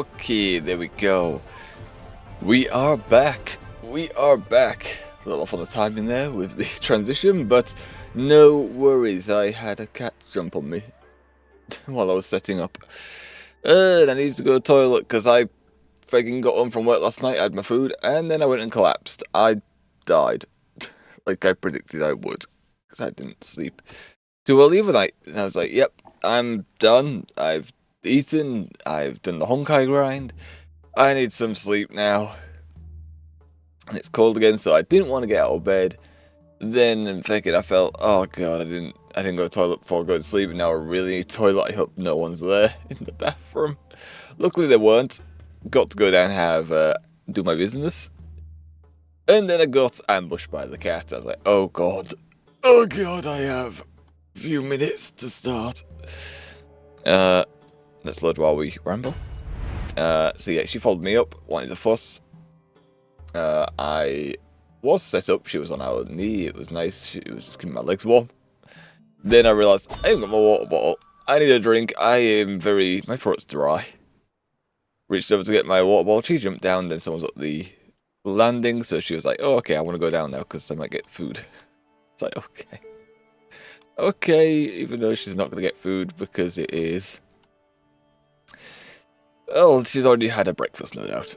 Okay, there we go. We are back. We are back. A little off on the timing there with the transition, but no worries. I had a cat jump on me while I was setting up. And I needed to go to the toilet because I freaking got home from work last night, I had my food, and then I went and collapsed. I died. Like I predicted I would, because I didn't sleep too well either night. And I was like, yep, I'm done. I've eaten. I've done the Honkai grind. I need some sleep now. And it's cold again, so I didn't want to get out of bed. Then I'm thinking, I felt, oh god, I didn't go to the toilet before I go to sleep, and now I really need a toilet. I hope no one's there in the bathroom. Luckily there weren't. Got to go down and have do my business. And then I got ambushed by the cat. I was like, oh god, I have a few minutes to start. Let's load while we ramble. So yeah, she followed me up, wanted to fuss. I was set up, she was on our knee, it was nice, she was just keeping my legs warm. Then I realised, I haven't got my water bottle, I need a drink, my throat's dry. Reached over to get my water bottle, she jumped down, then someone's up the landing, so she was like, oh okay, I want to go down now, because I might get food. It's like, okay. Okay, even though she's not going to get food, because it is... Well, she's already had her breakfast, no doubt.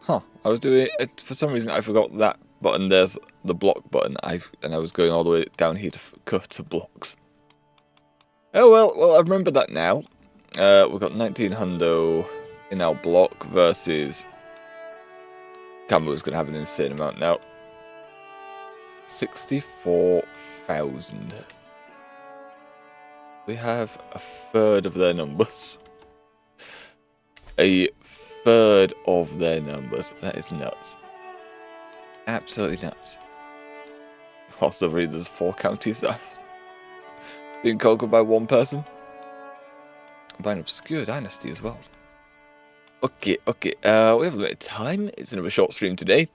Huh, I was doing it, for some reason I forgot that button, there's the block button, and I was going all the way down here to cut to blocks. Oh well, I remember that now. We've got 19 hundo in our block versus... Camu's going to have an insane amount now. 64,000. We have a third of their numbers. A third of their numbers. That is nuts. Absolutely nuts. Also, there's 4 counties that have been conquered by one person. By an obscure dynasty as well. Okay. We have a bit of time. It's another short stream today.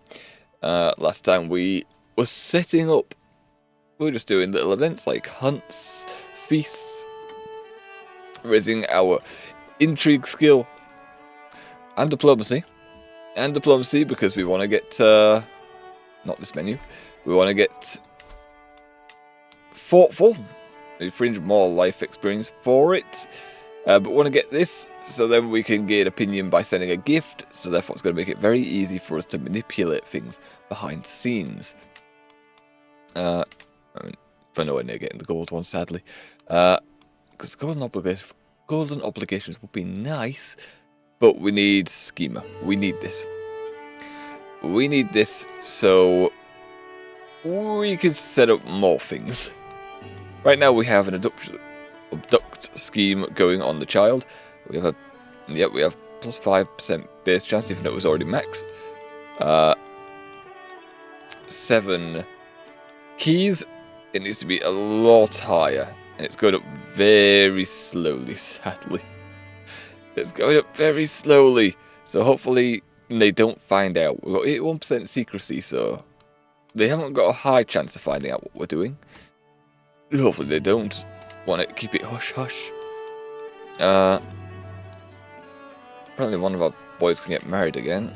Last time we were setting up. We were just doing little events like hunts, feasts, raising our intrigue skill and diplomacy. And diplomacy because we want to get, not this menu, we want to get thoughtful, 300 more life experience for it. But we want to get this so then we can get opinion by sending a gift, so therefore it's going to make it very easy for us to manipulate things behind the scenes. We're nowhere near getting the gold one, sadly. Because golden obligations would be nice, but we need schema. We need this. We need this so we can set up more things. Right now we have an abduct scheme going on the child. We have we have plus 5% base chance, even though it was already max. 7 keys. It needs to be a lot higher, and it's going up very slowly, sadly. It's going up very slowly, so hopefully they don't find out. We've got 81% secrecy, so they haven't got a high chance of finding out what we're doing. Hopefully they don't want to keep it hush-hush. Apparently one of our boys can get married again.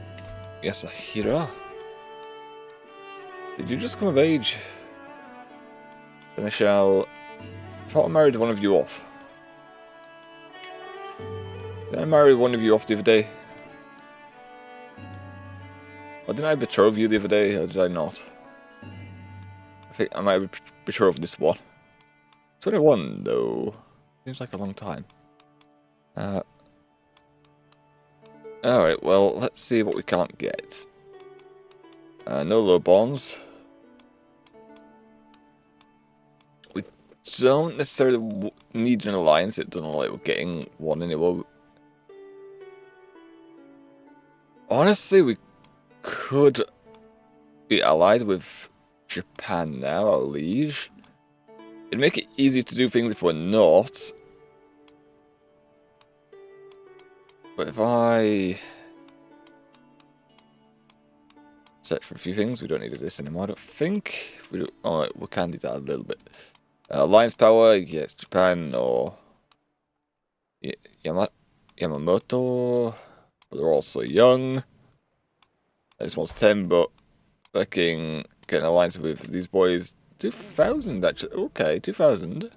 Yes, Ahira. Did you just come of age? Then I thought I married one of you off. Did I marry one of you off the other day? Or didn't I betroth you the other day, or did I not? I think I might have betrothed this one. 21 though. Seems like a long time. Alright, well, let's see what we can't get. No low bonds. We don't necessarily need an alliance. It doesn't look like we're getting one anyway. Honestly, we could be allied with Japan now, our liege. It'd make it easier to do things if we're not. But if I search for a few things, we don't need this anymore, I don't think. We do, oh, we can do that a little bit. Alliance power, yes, Japan or Yamamoto. But they're also young. This one's 10, but fucking getting an alliance with these boys. 2000 actually. Okay, 2000.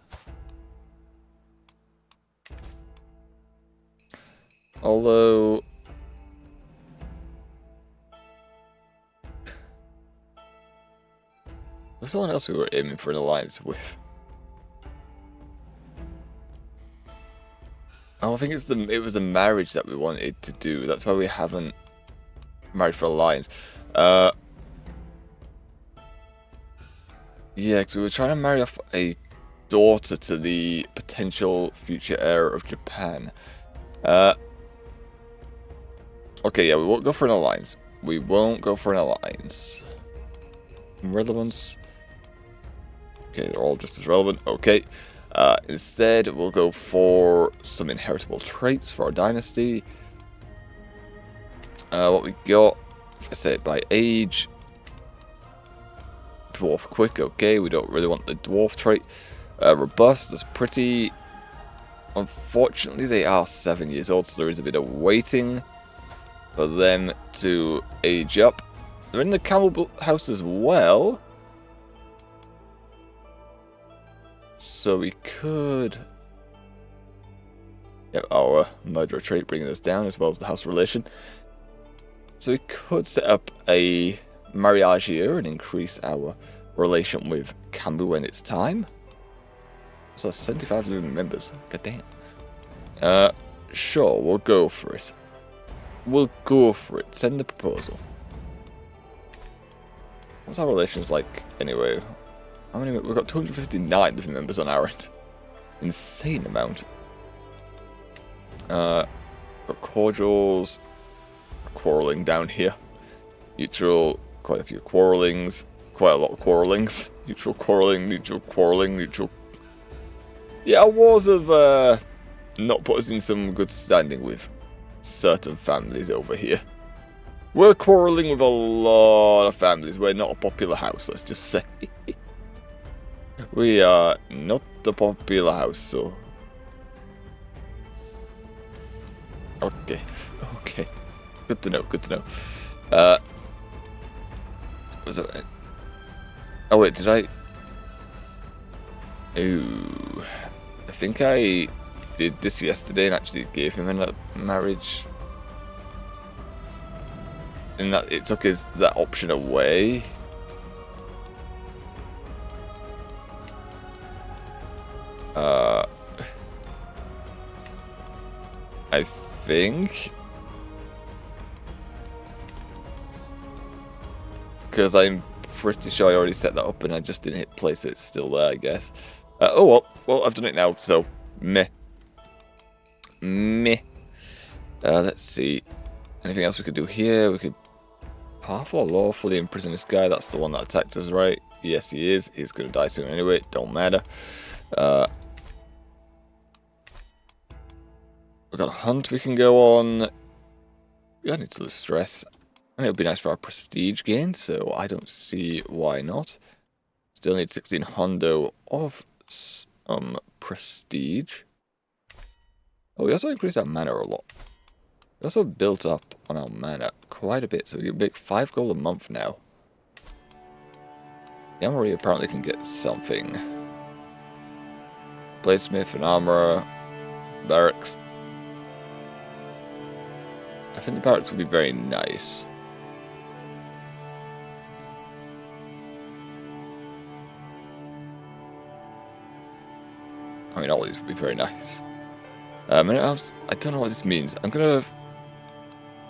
Although there's someone else we were aiming for an alliance with. Oh, I think it was the marriage that we wanted to do. That's why we haven't married for alliance. Yeah, because we were trying to marry off a daughter to the potential future heir of Japan. Okay, yeah, we won't go for an alliance. We won't go for an alliance. Relevance. Okay, they're all just as relevant. Okay. Instead, we'll go for some inheritable traits for our dynasty. What we got, if I say it by age. Dwarf quick, okay, we don't really want the dwarf trait. Robust is pretty... Unfortunately, they are 7 years old, so there is a bit of waiting for them to age up. They're in the camel house as well. So we could have our murderer trait bringing us down as well as the house relation. So we could set up a marriage here and increase our relation with Kambu when it's time. So 75 living members. God damn. Sure, we'll go for it. We'll go for it. Send the proposal. What's our relations like anyway? How many? We've got 259 living members on our end. Insane amount. Got cordials. Quarreling down here. Neutral, quite a few quarrelings. Quite a lot of quarrelings. Neutral quarreling, neutral quarreling, neutral. Yeah, wars have not put us in some good standing with certain families over here. We're quarreling with a lot of families. We're not a popular house, let's just say. We are not a popular house, so... Okay, okay. Good to know, good to know. So, oh wait, did I... Ooh... I think I did this yesterday and actually gave him a marriage. And that it took that option away. I think... Because I'm pretty sure I already set that up and I just didn't hit play, so it's still there, I guess. Oh well, I've done it now, so meh. Meh. Let's see. Anything else we could do here? We could powerful or lawfully imprison this guy. That's the one that attacked us, right? Yes, he is. He's going to die soon anyway. Don't matter. We've got a hunt we can go on. We don't need to lose stress. And it would be nice for our prestige gain, so I don't see why not. Still need 16 hundo of prestige. Oh, we also increased our mana a lot. We also built up on our mana quite a bit, so we can make 5 gold a month now. The armory apparently can get something. Bladesmith and armorer. Barracks. I think the barracks would be very nice. I mean, all these would be very nice. I don't know what this means. I'm gonna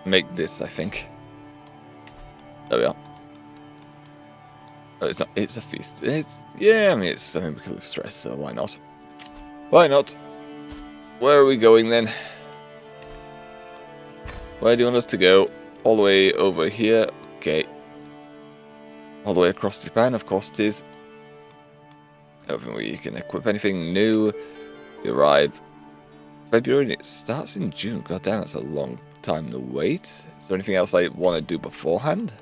make this, I think. There we are. Oh, it's not. It's a feast. Yeah, I mean, it's something we can lose stress, so why not? Why not? Where are we going then? Where do you want us to go? All the way over here. Okay. All the way across Japan, of course it is. I don't think we can equip anything new. We arrive February and it starts in June. God damn, that's a long time to wait. Is there anything else I want to do beforehand?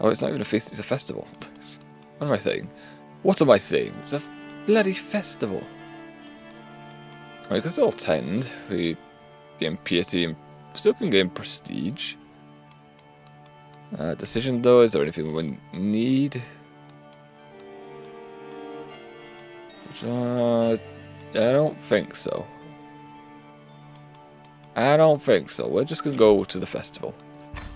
Oh, it's not even a feast, it's a festival. What am I saying? What am I saying? It's a bloody festival. We can still tend. We gain piety and still can gain prestige. Decision though, is there anything we need? I don't think so. I don't think so. We're just going to go to the festival.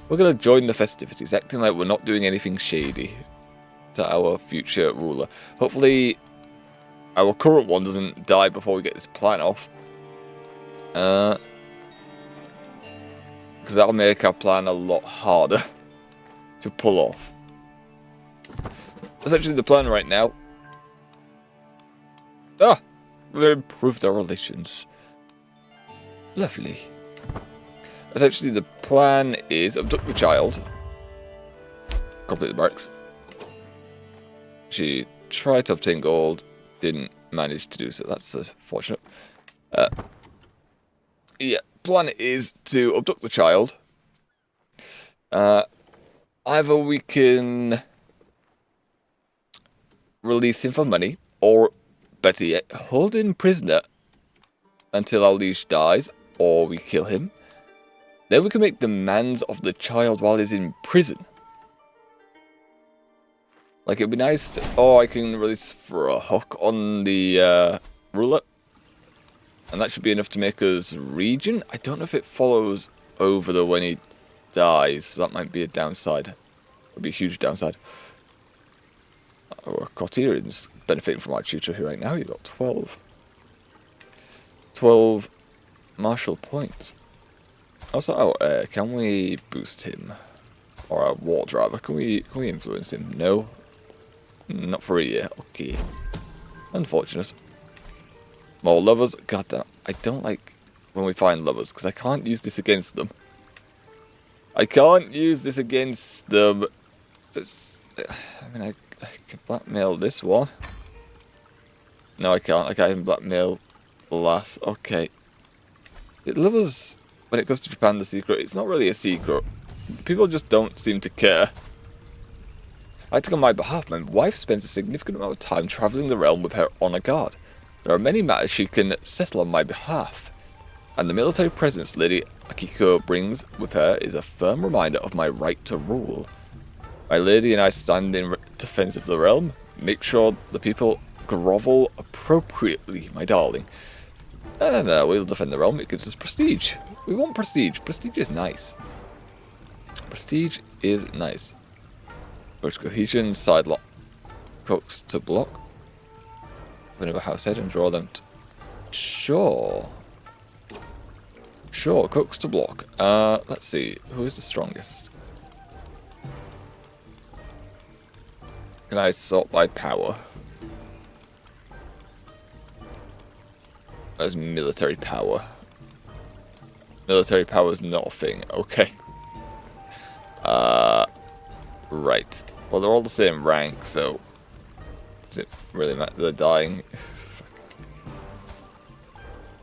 We're going to join the festivities, acting like we're not doing anything shady to our future ruler. Hopefully, our current one doesn't die before we get this plan off. Because that'll make our plan a lot harder to pull off. Essentially, the plan right now. We've improved our relations. Lovely. Essentially, the plan is abduct the child. Complete the barracks. She tried to obtain gold, didn't manage to do so. That's unfortunate. Yeah, plan is to abduct the child. Either we can release him for money, or better yet, hold him prisoner until our liege dies, or we kill him. Then we can make demands of the child while he's in prison. Like, it'd be nice to... Oh, I can release for a hook on the ruler. And that should be enough to make us regent. I don't know if it follows over the when he dies. So that might be a downside. It would be a huge downside. Our Coterian's benefiting from our tutor right now. You've got 12. 12 martial points. Also, can we boost him? Or our war driver? Can we influence him? No. Not for a year. Okay. Unfortunate. More lovers. God damn. I don't like when we find lovers, because I can't use this against them. I can't use this against them. I mean, I can blackmail this one. No, I can't. I can't even blackmail the last. Okay. Lovers, when it comes to Japan, the secret, it's not really a secret. People just don't seem to care. I think on my behalf, my wife spends a significant amount of time travelling the realm with her honor guard. There are many matters she can settle on my behalf, and the military presence Lady Akiko brings with her is a firm reminder of my right to rule. My lady and I stand in defence of the realm. Make sure the people grovel appropriately, my darling. And we'll defend the realm. It gives us prestige. We want prestige. Prestige is nice. Prestige is nice. Which cohesion, side lock, cooks to block. Whenever house head and draw them. Sure. Sure, cooks to block. Let's see. Who is the strongest? Can I sort by power? That's military power. Military power is not a thing. Okay. Right. Well, they're all the same rank, so does it really matter? They're dying.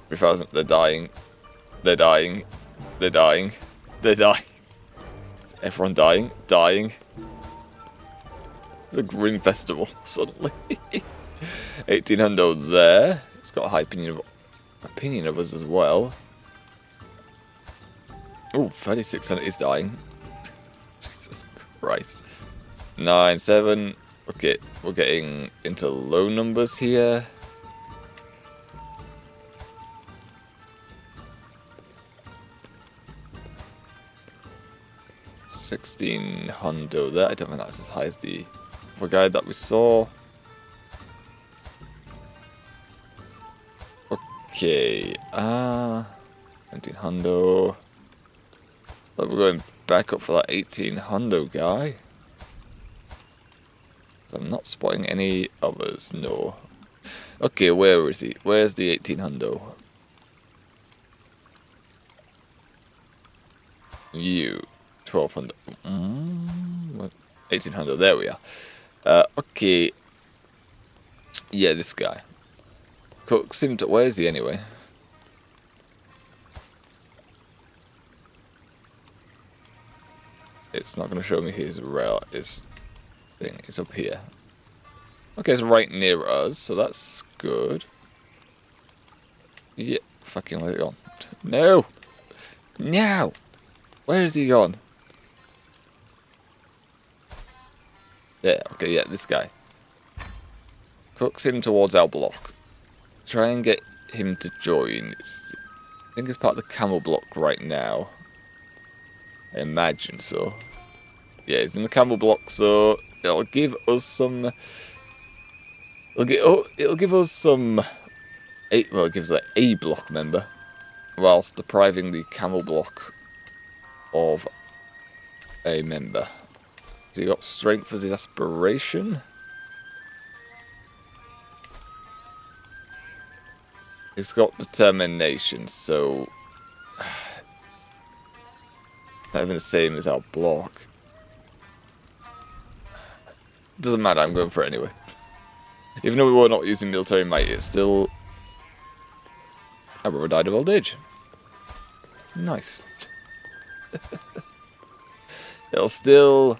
3,000. They're dying. They're dying. They're dying. They're dying. Is everyone dying? Dying. It's a grim festival suddenly. 1800 there. It's got a high opinion of us as well. Oh, 3,600 is dying. Jesus Christ. 9, 7. Okay, we're getting into low numbers here. $1,600 there. I don't think that's as high as the guy that we saw. Okay, 1,900. But we're going back up for that 1,800 guy. So I'm not spotting any others, no. Okay, where is he? Where's the 1,800? You, 1,200. 1,800, there we are. Okay. Yeah, this guy. Cook seemed to... Where is he anyway? It's not going to show me his thing. It's up here. Okay, it's right near us, so that's good. Yeah, fucking where's he gone? No! No! Where is he gone? Yeah, okay, yeah, this guy. Cooks him towards our block. Try and get him to join. I think it's part of the camel block right now. I imagine so. Yeah, he's in the camel block, so it'll give us some. It'll give us some. Well, it gives an A block member, whilst depriving the camel block of a member. So he got strength as his aspiration. He's got determination, so not even the same as our block. Doesn't matter, I'm going for it anyway. Even though we were not using military might, it's still... Our brother died of old age. Nice. It'll still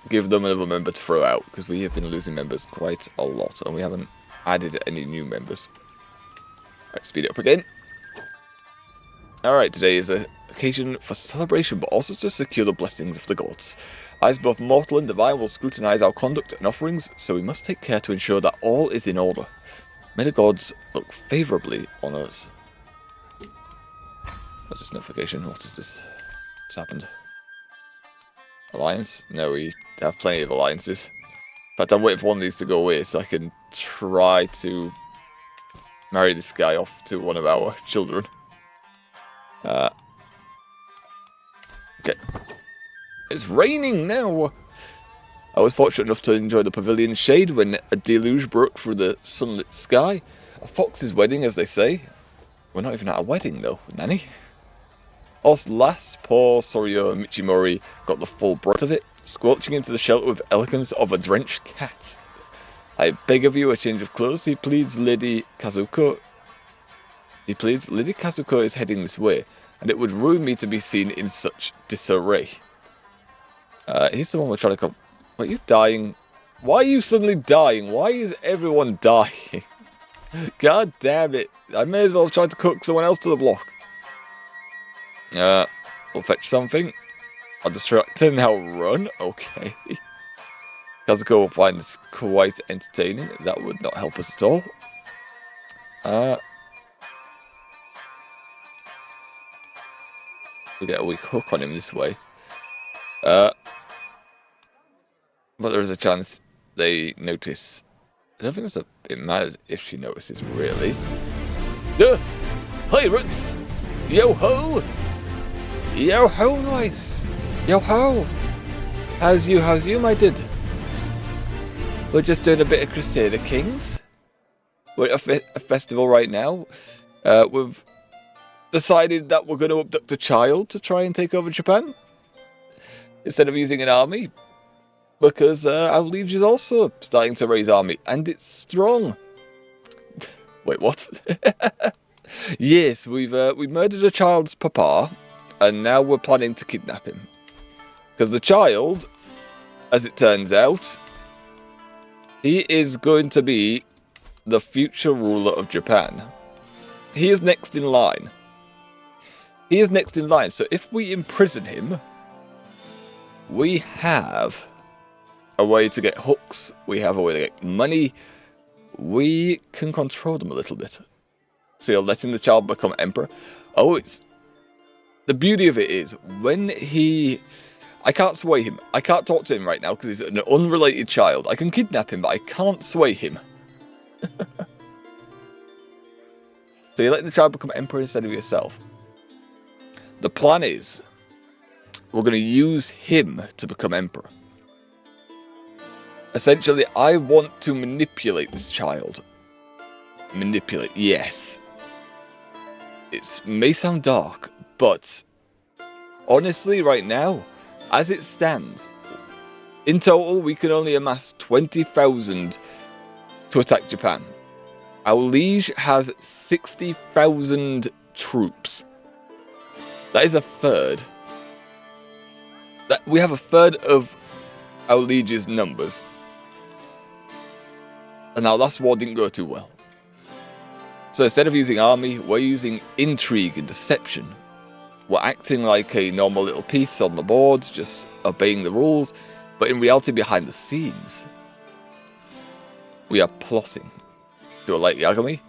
give them another member to throw out, because we have been losing members quite a lot, and we haven't added any new members. Right, speed it up again. Alright, today is an occasion for celebration, but also to secure the blessings of the gods. As both mortal and divine will scrutinize our conduct and offerings, so we must take care to ensure that all is in order. May the gods look favourably on us. What's this notification? What is this? What's happened? Alliance? No, we have plenty of alliances. In fact, I'm waiting for one of these to go away so I can try to marry this guy off to one of our children. Okay. It's raining now! I was fortunate enough to enjoy the pavilion shade when a deluge broke through the sunlit sky. A fox's wedding, as they say. We're not even at a wedding, though, Nanny. Us lass, poor Soryo and Michimori got the full brunt of it, squelching into the shelter with elegance of a drenched cat. I beg of you a change of clothes, he pleads Lady Kazuko. Lady Kazuko is heading this way, and it would ruin me to be seen in such disarray. He's the one we're trying to come... Are you dying? Why are you suddenly dying? Why is everyone dying? God damn it. I may as well have tried to cook someone else to the block. We'll fetch something. I'll distract and now run. Okay. Kazuko will find this quite entertaining. That would not help us at all. We get a weak hook on him this way. But there is a chance they notice. I don't think it matters if she notices, really. Pirates! Yo-ho! Yo-ho, nice! Yo-ho! How's you, my dude? We're just doing a bit of Crusader Kings. We're at a festival right now. We've decided that we're going to abduct a child to try and take over Japan. Instead of using an army. Because our liege is also starting to raise army, and it's strong. Wait, what? Yes, we murdered a child's papa, and now we're planning to kidnap him. Because the child, as it turns out, he is going to be the future ruler of Japan. He is next in line. He is next in line, so if we imprison him, we have a way to get hooks, we have a way to get money, we can control them a little bit. So you're letting the child become emperor. Oh, it's... The beauty of it is, when he... I can't sway him. I can't talk to him right now because he's an unrelated child. I can kidnap him, but I can't sway him. So you're letting the child become emperor instead of yourself. The plan is, we're going to use him to become emperor. Essentially, I want to manipulate this child. Manipulate, yes. It may sound dark, but honestly, right now, as it stands, in total, we can only amass 20,000 to attack Japan. Our liege has 60,000 troops. That is a third. We have a third of our liege's numbers. And our last war didn't go too well. So instead of using army, we're using intrigue and deception. We're acting like a normal little piece on the board, just obeying the rules, but in reality behind the scenes, we are plotting. Do I like Yagami?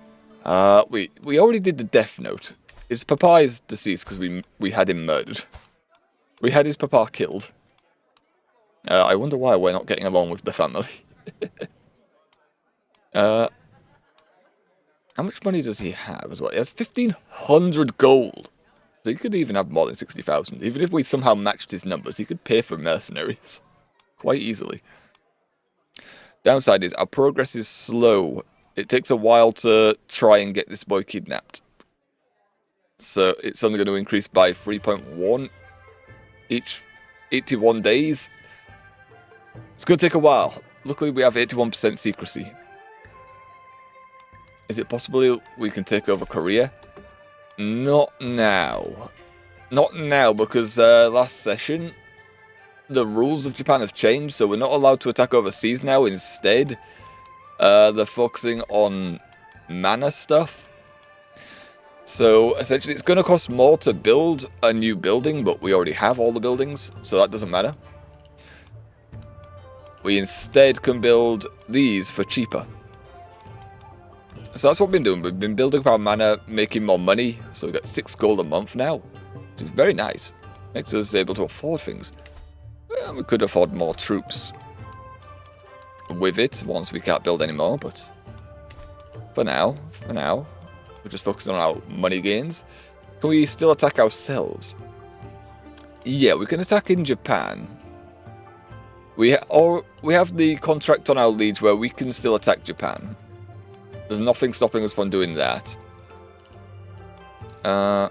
We already did the Death Note. His papa is deceased because we had him murdered. We had his papa killed. I wonder why we're not getting along with the family. How much money does he have as well? He has 1,500 gold. So he could even have more than 60,000. Even if we somehow matched his numbers, he could pay for mercenaries. Quite easily. Downside is our progress is slow. It takes a while to try and get this boy kidnapped. So it's only going to increase by 3.1 each 81 days. It's going to take a while. Luckily we have 81% secrecy. Is it possible we can take over Korea? Not now. Not now, because last session, the rules of Japan have changed, so we're not allowed to attack overseas now. Instead, they're focusing on mana stuff. So, essentially, it's going to cost more to build a new building, but we already have all the buildings, so that doesn't matter. We instead can build these for cheaper. So that's what we've been doing. We've been building our mana, making more money. So we've got 6 gold a month now, which is very nice. Makes us able to afford things. Well, we could afford more troops with it once we can't build anymore, but for now, we're just focusing on our money gains. Can we still attack ourselves? Yeah, we can attack in Japan. We have the contract on our liege where we can still attack Japan. There's nothing stopping us from doing that. But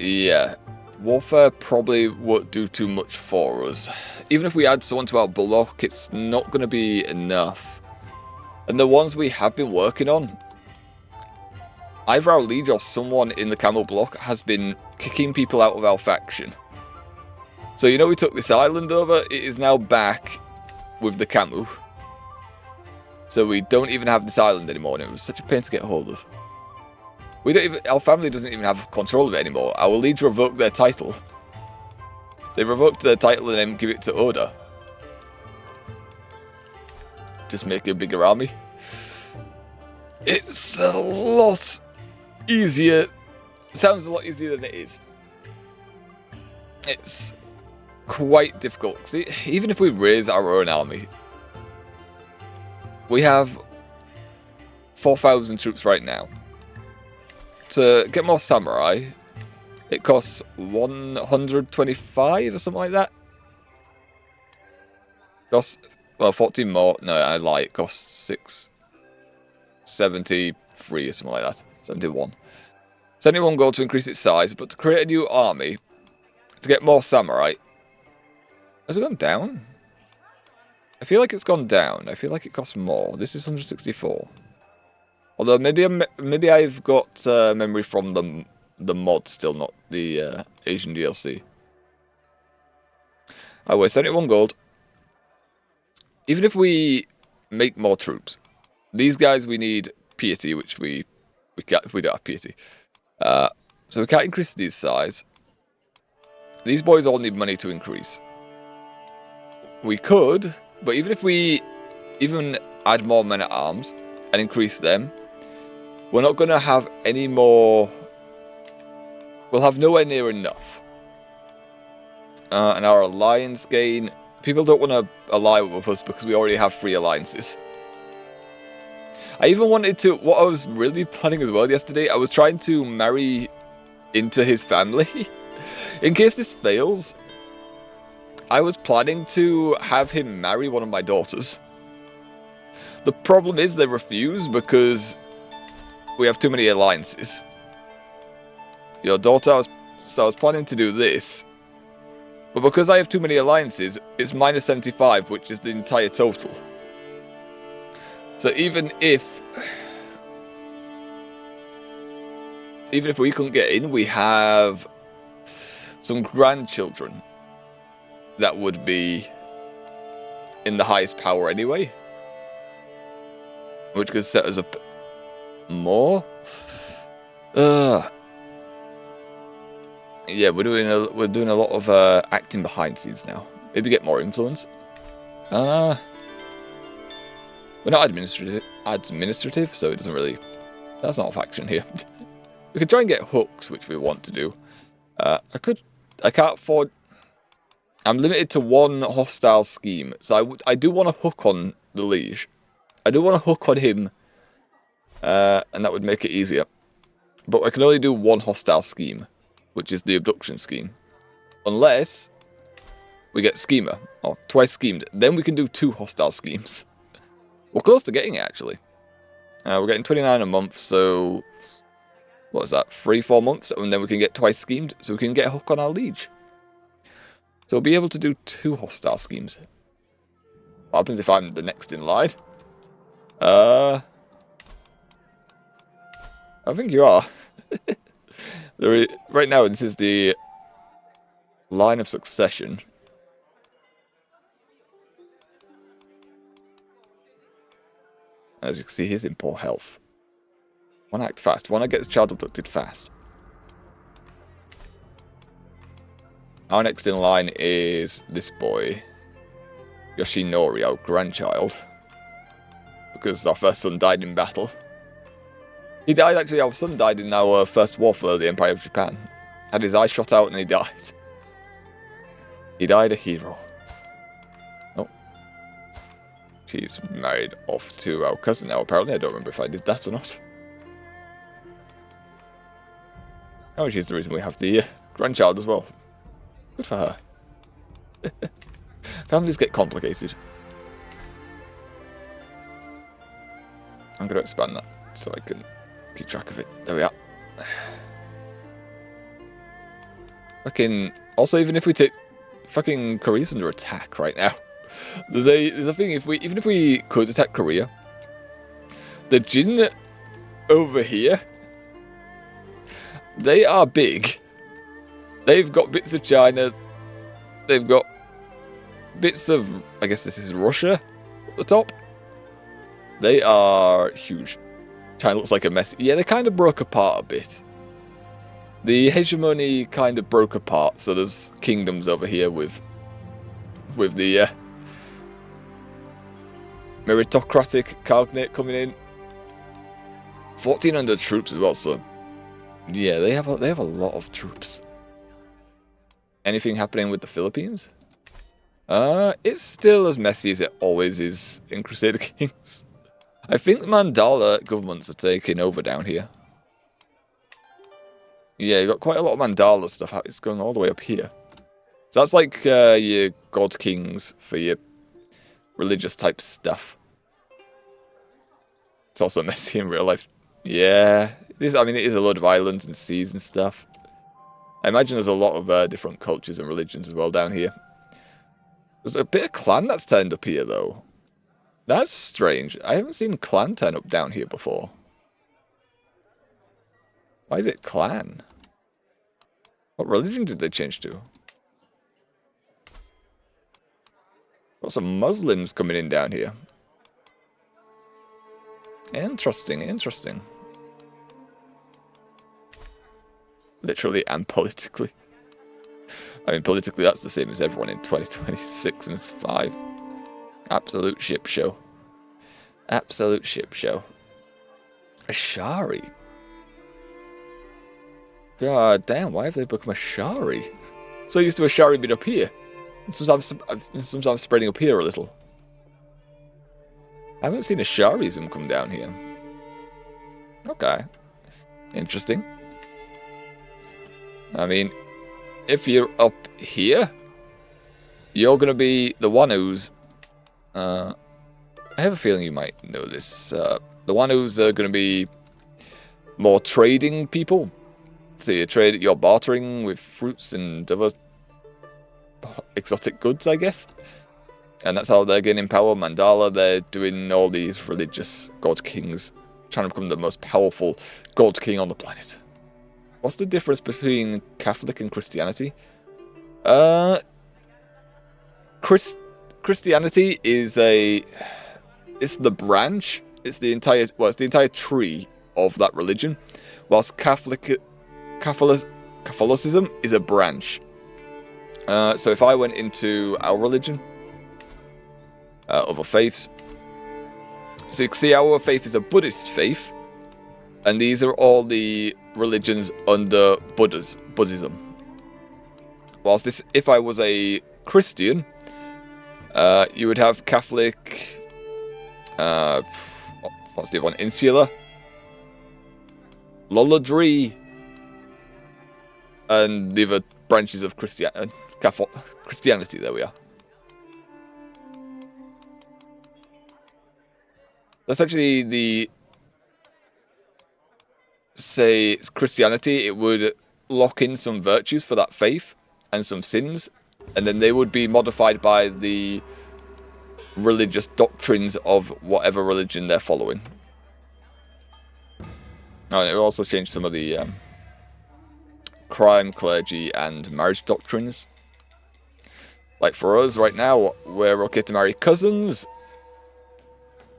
yeah, warfare probably won't do too much for us. Even if we add someone to our block, it's not going to be enough. And the ones we have been working on, either our liege or someone in the camel block has been kicking people out of our faction. So you know we took this island over, it is now back with the Camu. So we don't even have this island anymore, and it was such a pain to get hold of. We don't even, our family doesn't even have control of it anymore. Our liege revoked their title. They revoked their title and then give it to Oda. Just make a bigger army. It's a lot easier. It sounds a lot easier than it is. It's quite difficult. See, even if we raise our own army, we have 4,000 troops right now. To get more samurai, it costs 125 or something like that. Costs, well, 14 more. No, I lie. It costs 673 or something like that. 71. 71 gold to increase its size, but to create a new army, to get more samurai. Has it gone down? I feel like it's gone down. I feel like it costs more. This is 164. Although maybe I've got memory from the mod still, not the Asian DLC. Oh, we're 71 gold. Even if we make more troops, these guys we need piety, which we don't have piety. So we can't increase these size. These boys all need money to increase. We could, but even if we add more men at arms and increase them, we're not going to have any more. We'll have nowhere near enough. And our alliance gain, people don't want to ally with us because we already have 3 alliances. I even wanted to, what I was really planning as well yesterday, I was trying to marry into his family. In case this fails, I was planning to have him marry one of my daughters. The problem is they refuse because we have too many alliances. Your daughter, so I was planning to do this. But because I have too many alliances, it's minus 75, which is the entire total. So even if we couldn't get in, we have some grandchildren that would be in the highest power anyway. which could set us up more. Yeah, we're doing a lot of acting behind scenes now. Maybe get more influence. We're not administrative, so it doesn't really. That's not a faction here. We could try and get hooks, which we want to do. I can't afford. I'm limited to one hostile scheme, so I do want a hook on the liege. I do want a hook on him, and that would make it easier. But I can only do one hostile scheme, which is the abduction scheme. Unless we get schemer, or twice schemed, then we can do 2 hostile schemes. We're close to getting it, actually. We're getting 29 a month, so what is that, 3-4 months, and then we can get twice schemed, so we can get a hook on our liege. So we'll be able to do 2 hostile schemes. What happens if I'm the next in line? I think you are. Right now, this is the line of succession. As you can see, he's in poor health. Wanna act fast. Wanna get his child abducted fast. Our next in line is this boy, Yoshinori, our grandchild. Because our first son died in battle. He died, actually, our son died in our first war for the Empire of Japan. Had his eye shot out and he died. He died a hero. Oh. She's married off to our cousin now, apparently. I don't remember if I did that or not. Oh, she's the reason we have the grandchild as well. Good for her. Families get complicated. I'm going to expand that so I can keep track of it. There we are. Fucking. Also, even if we take fucking Korea's under attack right now. There's a thing. Even if we could attack Korea, the Jin over here, they are big. They've got bits of China. They've got bits of, I guess this is Russia at the top. They are huge. China looks like a mess. Yeah, they kind of broke apart a bit. The hegemony kind of broke apart, so there's kingdoms over here with the meritocratic cognate coming in. 1,400 troops as well, so yeah, they have a lot of troops. Anything happening with the Philippines? It's still as messy as it always is in Crusader Kings. I think Mandala governments are taking over down here. Yeah, you got quite a lot of Mandala stuff. It's going all the way up here. So that's like your god kings for your religious type stuff. It's also messy in real life. Yeah, it is. I mean, it is a load of islands and seas and stuff. I imagine there's a lot of different cultures and religions as well down here. There's a bit of clan that's turned up here, though. That's strange. I haven't seen clan turn up down here before. Why is it clan? What religion did they change to? Got some Muslims coming in down here. Interesting, interesting. Literally and politically. I mean, politically that's the same as everyone in 2026 and 5. Absolute ship show. Absolute ship show. Ashari. God damn, why have they become Ashari? So used to Ashari being up here. And sometimes spreading up here a little. I haven't seen Asharism come down here. Okay. Interesting. I mean, if you're up here, you're going to be the one who's... I have a feeling you might know this. The one who's going to be more trading people. So you're bartering with fruits and other exotic goods, I guess. And that's how they're gaining power. Mandala, they're doing all these religious god kings, trying to become the most powerful god king on the planet. What's the difference between Catholic and Christianity? Christianity is it's the branch It's the entire tree of that religion, whilst Catholicism is a branch. So if I went into our religion, other faiths, so you can see our faith is a Buddhist faith, and these are all the religions under Buddhism. Whilst this, if I was a Christian, you would have Catholic, what's the other one? Insular, Lolladry, and the other branches of Christianity. There we are. That's actually the, say it's Christianity, it would lock in some virtues for that faith and some sins, and then they would be modified by the religious doctrines of whatever religion they're following. Oh, and it will also change some of the crime, clergy, and marriage doctrines. Like for us right now, we're okay to marry cousins.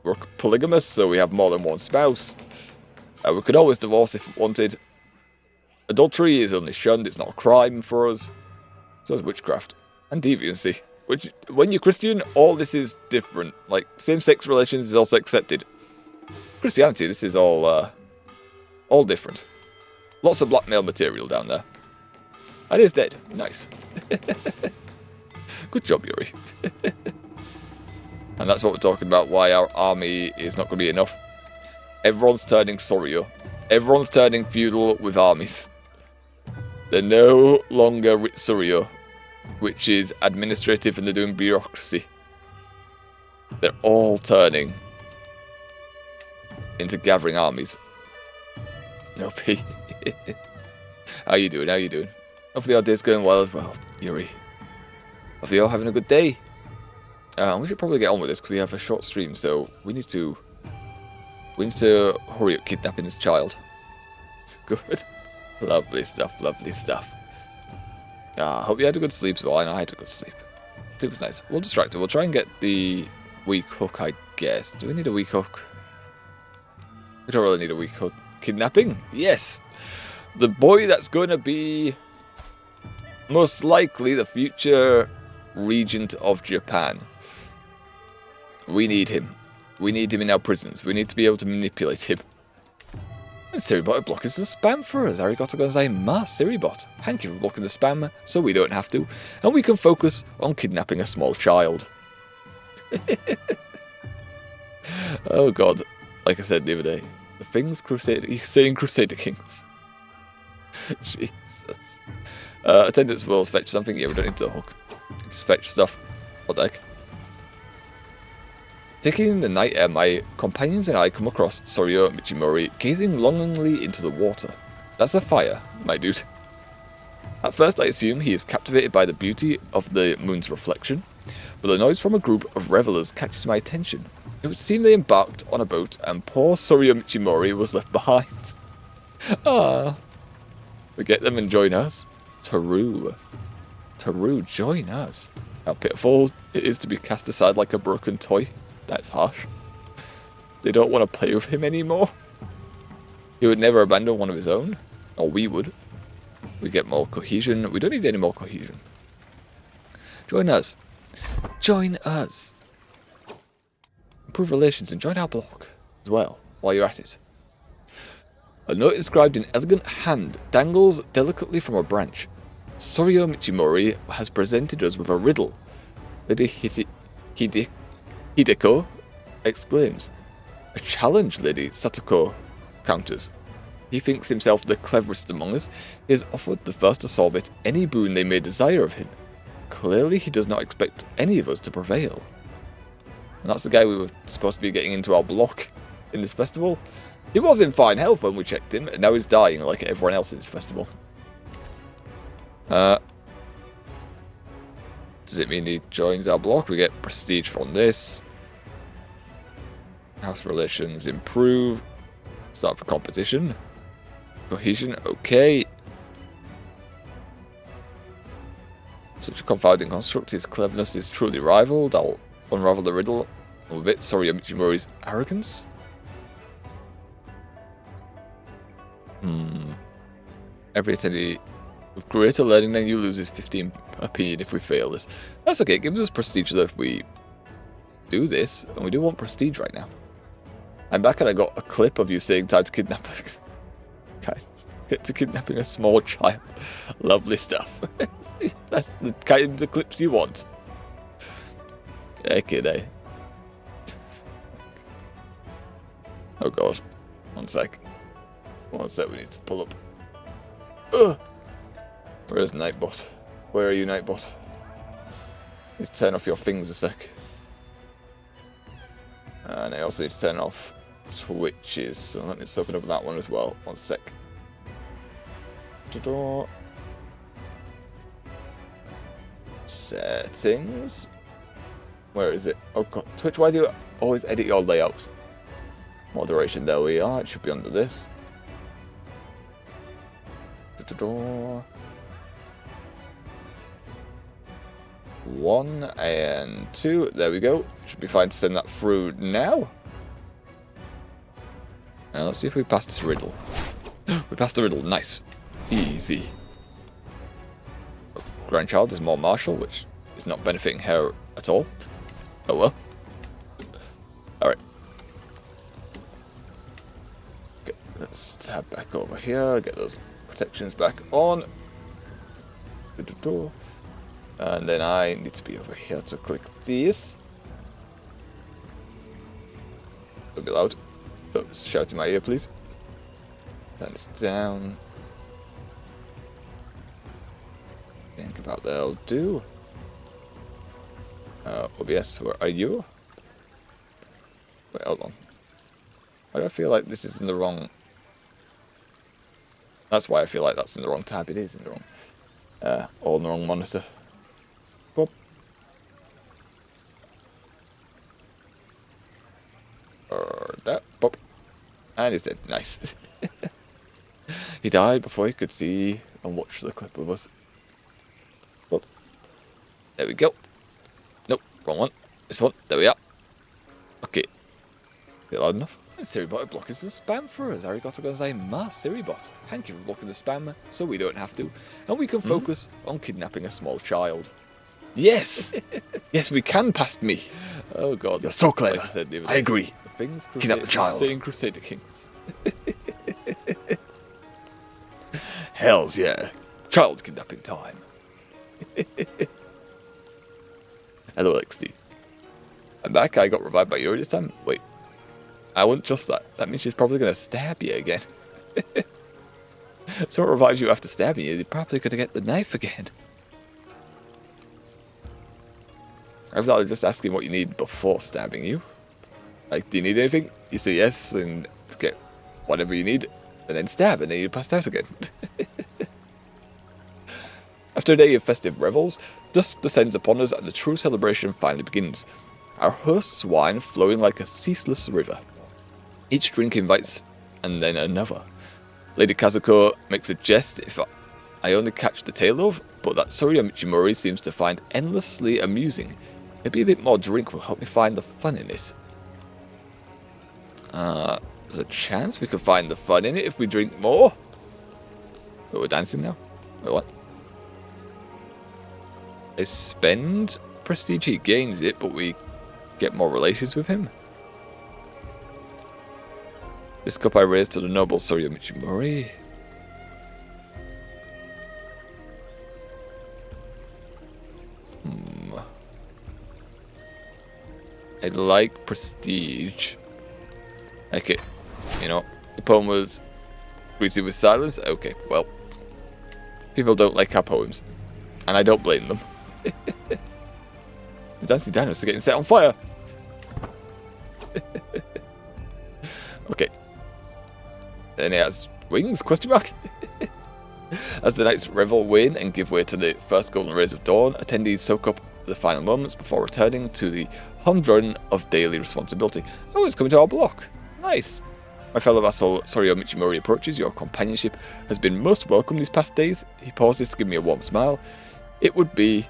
We're polygamous, so we have more than one spouse. We could always divorce if we wanted. Adultery is only shunned, it's not a crime for us. So is witchcraft and deviancy. Which, when you're Christian, all this is different. Like, same-sex relations is also accepted. Christianity, this is all different. Lots of blackmail material down there. And it's dead. Nice. Good job, Yuri. And that's what we're talking about, why our army is not going to be enough. Everyone's turning Soryo. Everyone's turning feudal with armies. They're no longer Ritsurio, which is administrative and they're doing bureaucracy. They're all turning into gathering armies. No P. How you doing? How you doing? Hopefully our day's going well as well, Yuri. Hope you all having a good day. We should probably get on with this because we have a short stream, so we need to hurry up kidnapping this child. Good. Lovely stuff, lovely stuff. Hope you had a good sleep as well. I know I had a good sleep. Sleep was nice. We'll distract her. We'll try and get the weak hook, I guess. Do we need a weak hook? We don't really need a weak hook. Kidnapping? Yes. The boy that's going to be most likely the future regent of Japan. We need him. We need him in our prisons. We need to be able to manipulate him. And Siribot block is a spam for us. Arigato gozaimasu, Siribot. Thank you for blocking the spam so we don't have to. And we can focus on kidnapping a small child. Oh god. Like I said the other day. The things saying Crusader Kings. Jesus. Attendance will fetch something. Yeah, we don't need to hook. Just fetch stuff. What the heck? Taking the night air, my companions and I come across Soryo Michimori gazing longingly into the water. That's a fire, my dude. At first I assume he is captivated by the beauty of the moon's reflection, but the noise from a group of revelers catches my attention. It would seem they embarked on a boat and poor Soryo Michimori was left behind. Ah. Forget them and join us. Taru, join us. How pitiful it is to be cast aside like a broken toy. That's harsh. They don't want to play with him anymore. He would never abandon one of his own. Or we would. We get more cohesion. We don't need any more cohesion. Join us. Join us. Improve relations and join our block as well, while you're at it. A note inscribed in elegant hand dangles delicately from a branch. Soryo Michimori has presented us with a riddle. Lady Hideko exclaims. A challenge, Lady Satoko counters. He thinks himself the cleverest among us. He has offered the first to solve it any boon they may desire of him. Clearly he does not expect any of us to prevail. And that's the guy we were supposed to be getting into our block in this festival. He was in fine health when we checked him, and now he's dying like everyone else in this festival. Does it mean he joins our block? We get prestige from this. House relations improve. Start for competition. Cohesion, okay. Such a confounding construct, his cleverness is truly rivaled. I'll unravel the riddle a bit. Sorry, Michimori's arrogance. Every attendee with greater learning than you loses 15 opinion if we fail this. That's okay, it gives us prestige though if we do this, and we do want prestige right now. I'm back and I got a clip of you saying time to kidnap to kidnapping a small child. Lovely stuff. That's the kind of clips you want. Okay, eh? Oh god. One sec, we need to pull up. Ugh. Where's Nightbot? Where are you, Nightbot? Let's turn off your things a sec. And I also need to turn off switches, so let me just open up that one as well. One sec. Ta-da. Settings. Where is it? Oh god, Twitch, why do you always edit your layouts? Moderation, there we are. It should be under this. Ta-da. 1 and 2. There we go. Should be fine to send that through now. Now let's see if we pass this riddle. We passed the riddle. Nice. Easy. Grandchild is more martial, which is not benefiting her at all. Oh well. Alright. Okay, let's tab back over here. Get those protections back on. And then I need to be over here to click this. Don't be loud. Don't shout in my ear, please. Turn this down. Think about that'll do. OBS, where are you? Wait, hold on. Why do I feel like this is in the wrong... That's why I feel like that's in the wrong tab. It is in the wrong... all in the wrong monitor. Boop. That. Boop. And he's dead. Nice. He died before he could see and watch the clip of us. Boop. There we go. Nope, wrong one. This one. There we are. Okay. Is it loud enough? And Siribot blocking the spam for us. Arigato gozaimasu, Siribot. Thank you for blocking the spam so we don't have to. And we can focus on kidnapping a small child. Yes! Yes, we can past me. Oh god. You're so clever. Like I said, I agree. The things kidnap the child. Saying Crusader Kings. Hells yeah. Child kidnapping time. Hello, XD. I'm back. I got revived by Yuri this time. Wait. I wouldn't trust that. That means she's probably going to stab you again. So what revives you after stabbing you? You're probably going to get the knife again. I was just asking what you need before stabbing you. Like, do you need anything? You say yes and get whatever you need, and then stab, and then you pass out again. After a day of festive revels, dusk descends upon us and the true celebration finally begins. Our host's wine flowing like a ceaseless river. Each drink invites, and then another. Lady Kazuko makes a jest if I only catch the tail of, but that Soryo Michimori seems to find endlessly amusing. Maybe a bit more drink will help me find the fun in it. There's a chance we could find the fun in it if we drink more. But we're dancing now? Wait, what? I spend prestige, he gains it, but we get more relations with him. This cup I raise to the noble Soryo Michimori. I like prestige. Okay, you know, the poem was greeted with silence. Okay, well, people don't like our poems, and I don't blame them. The dancing dinosaurs are getting set on fire. Okay. Then it has wings, question mark. As the nights revel wane and give way to the first golden rays of dawn, attendees soak up the final moments before returning to the humdrum of daily responsibility. Oh, it's coming to our block. Nice. My fellow vassal Soryo Michimori approaches. Your companionship has been most welcome these past days. He pauses to give me a warm smile. It would be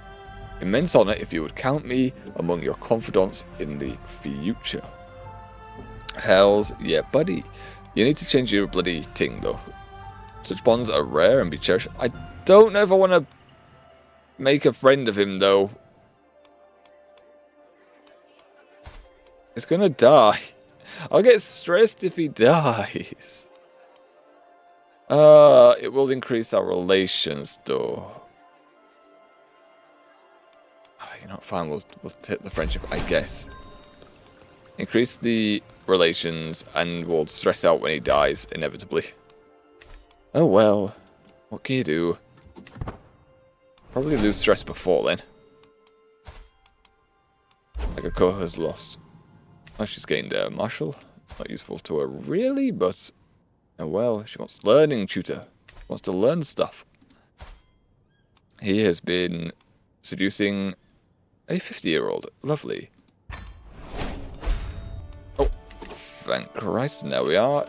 immense honor if you would count me among your confidants in the future. Hells yeah, buddy. You need to change your bloody thing, though. Such bonds are rare and be cherished. I don't know if I want to make a friend of him, though. He's gonna die. I'll get stressed if he dies. It will increase our relations, though. You know, fine, we'll take the friendship, I guess. Increase the relations, and we'll stress out when he dies, inevitably. Oh well, what can you do? Probably lose stress before then. Like a co has lost. Oh, she's gained martial. Not useful to her really, but oh well, she wants learning tutor. Wants to learn stuff. He has been seducing a 50-year-old. Lovely. Oh, thank Christ, and there we are.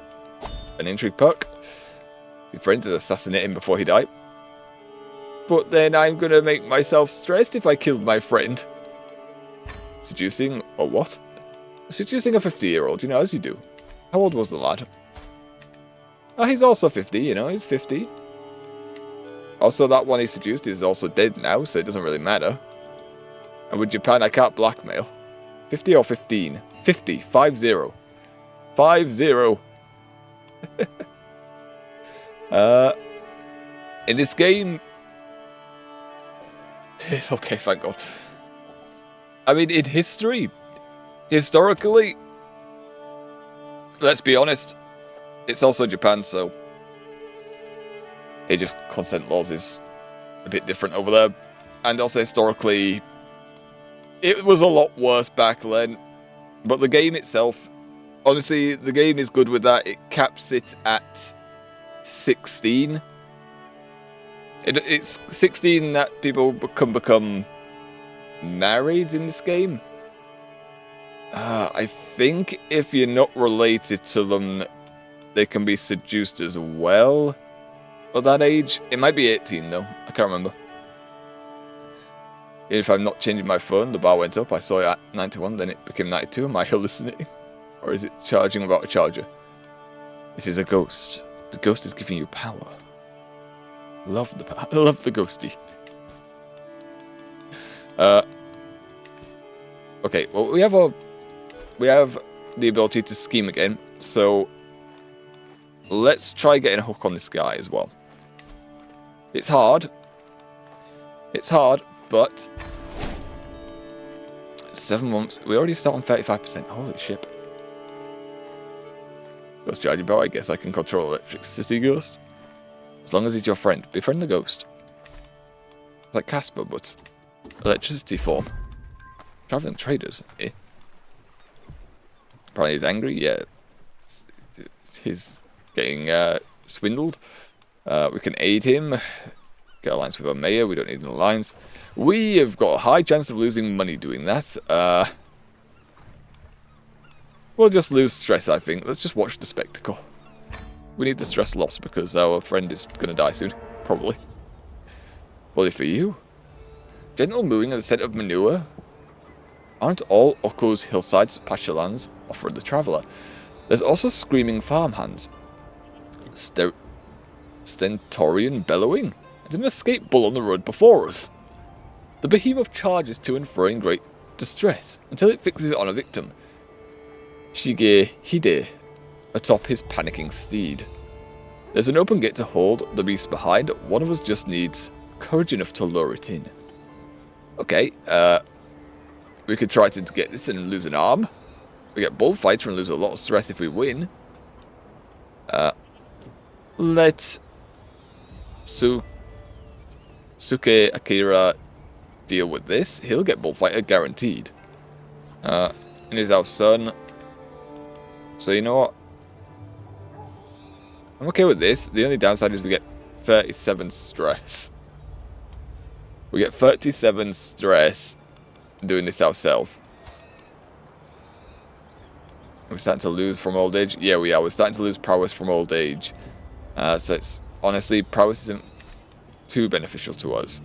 An intrigue perk. Your friends would assassinate him before he died. But then I'm gonna make myself stressed if I killed my friend. Seducing, or what? Seducing a 50-year-old, you know, as you do. How old was the lad? Oh, he's also 50, you know, he's 50. Also, that one he seduced is also dead now, so it doesn't really matter. And with Japan, I can't blackmail. 50 or 15? 50. 5-0. 5-0. In this game... Okay, thank God. I mean, in history, historically, let's be honest, it's also Japan, so age of consent laws is a bit different over there. And also historically, it was a lot worse back then. But the game itself, honestly, the game is good with that. It caps it at 16. It's 16 that people can become married in this game. I think if you're not related to them, they can be seduced as well at that age. It might be 18 though, I can't remember. If I'm not changing my phone, the bar went up, I saw it at 91, then it became 92. Am I hallucinating? Or is it charging without a charger? It is a ghost. The ghost is giving you power. Love the power. I love the ghosty. Okay, well we have the ability to scheme again, so let's try getting a hook on this guy as well. It's hard. It's hard, but 7 months. We already start on 35%. Holy shit. Ghost charging bow. I guess I can control electricity ghost. As long as he's your friend. Befriend the ghost. It's like Casper, but electricity form. Traveling traders. Eh? Probably he's angry. Yeah. He's getting swindled. We can aid him. Get alliance with our mayor. We don't need an alliance. We have got a high chance of losing money doing that. We'll just lose stress, I think. Let's just watch the spectacle. We need the stress loss because our friend is going to die soon. Probably. Bully for you. Gentle mooing at the centre of manure. Aren't all Okko's hillsides, pasture lands offered the traveller? There's also screaming farmhands. Stentorian bellowing. And an escaped bull on the road before us. The behemoth charges to and fro in great distress until it fixes on a victim. Shige Hide atop his panicking steed. There's an open gate to hold the beast behind. One of us just needs courage enough to lure it in. Okay, we could try to get this and lose an arm. We get bullfighter and lose a lot of stress if we win. Let Suke Akira deal with this. He'll get bullfighter guaranteed. And he's our son. So you know what? I'm okay with this. The only downside is we get 37 stress. We get 37 stress doing this ourselves. We're starting to lose from old age. Yeah, we are. We're starting to lose prowess from old age. So it's honestly, prowess isn't too beneficial to us.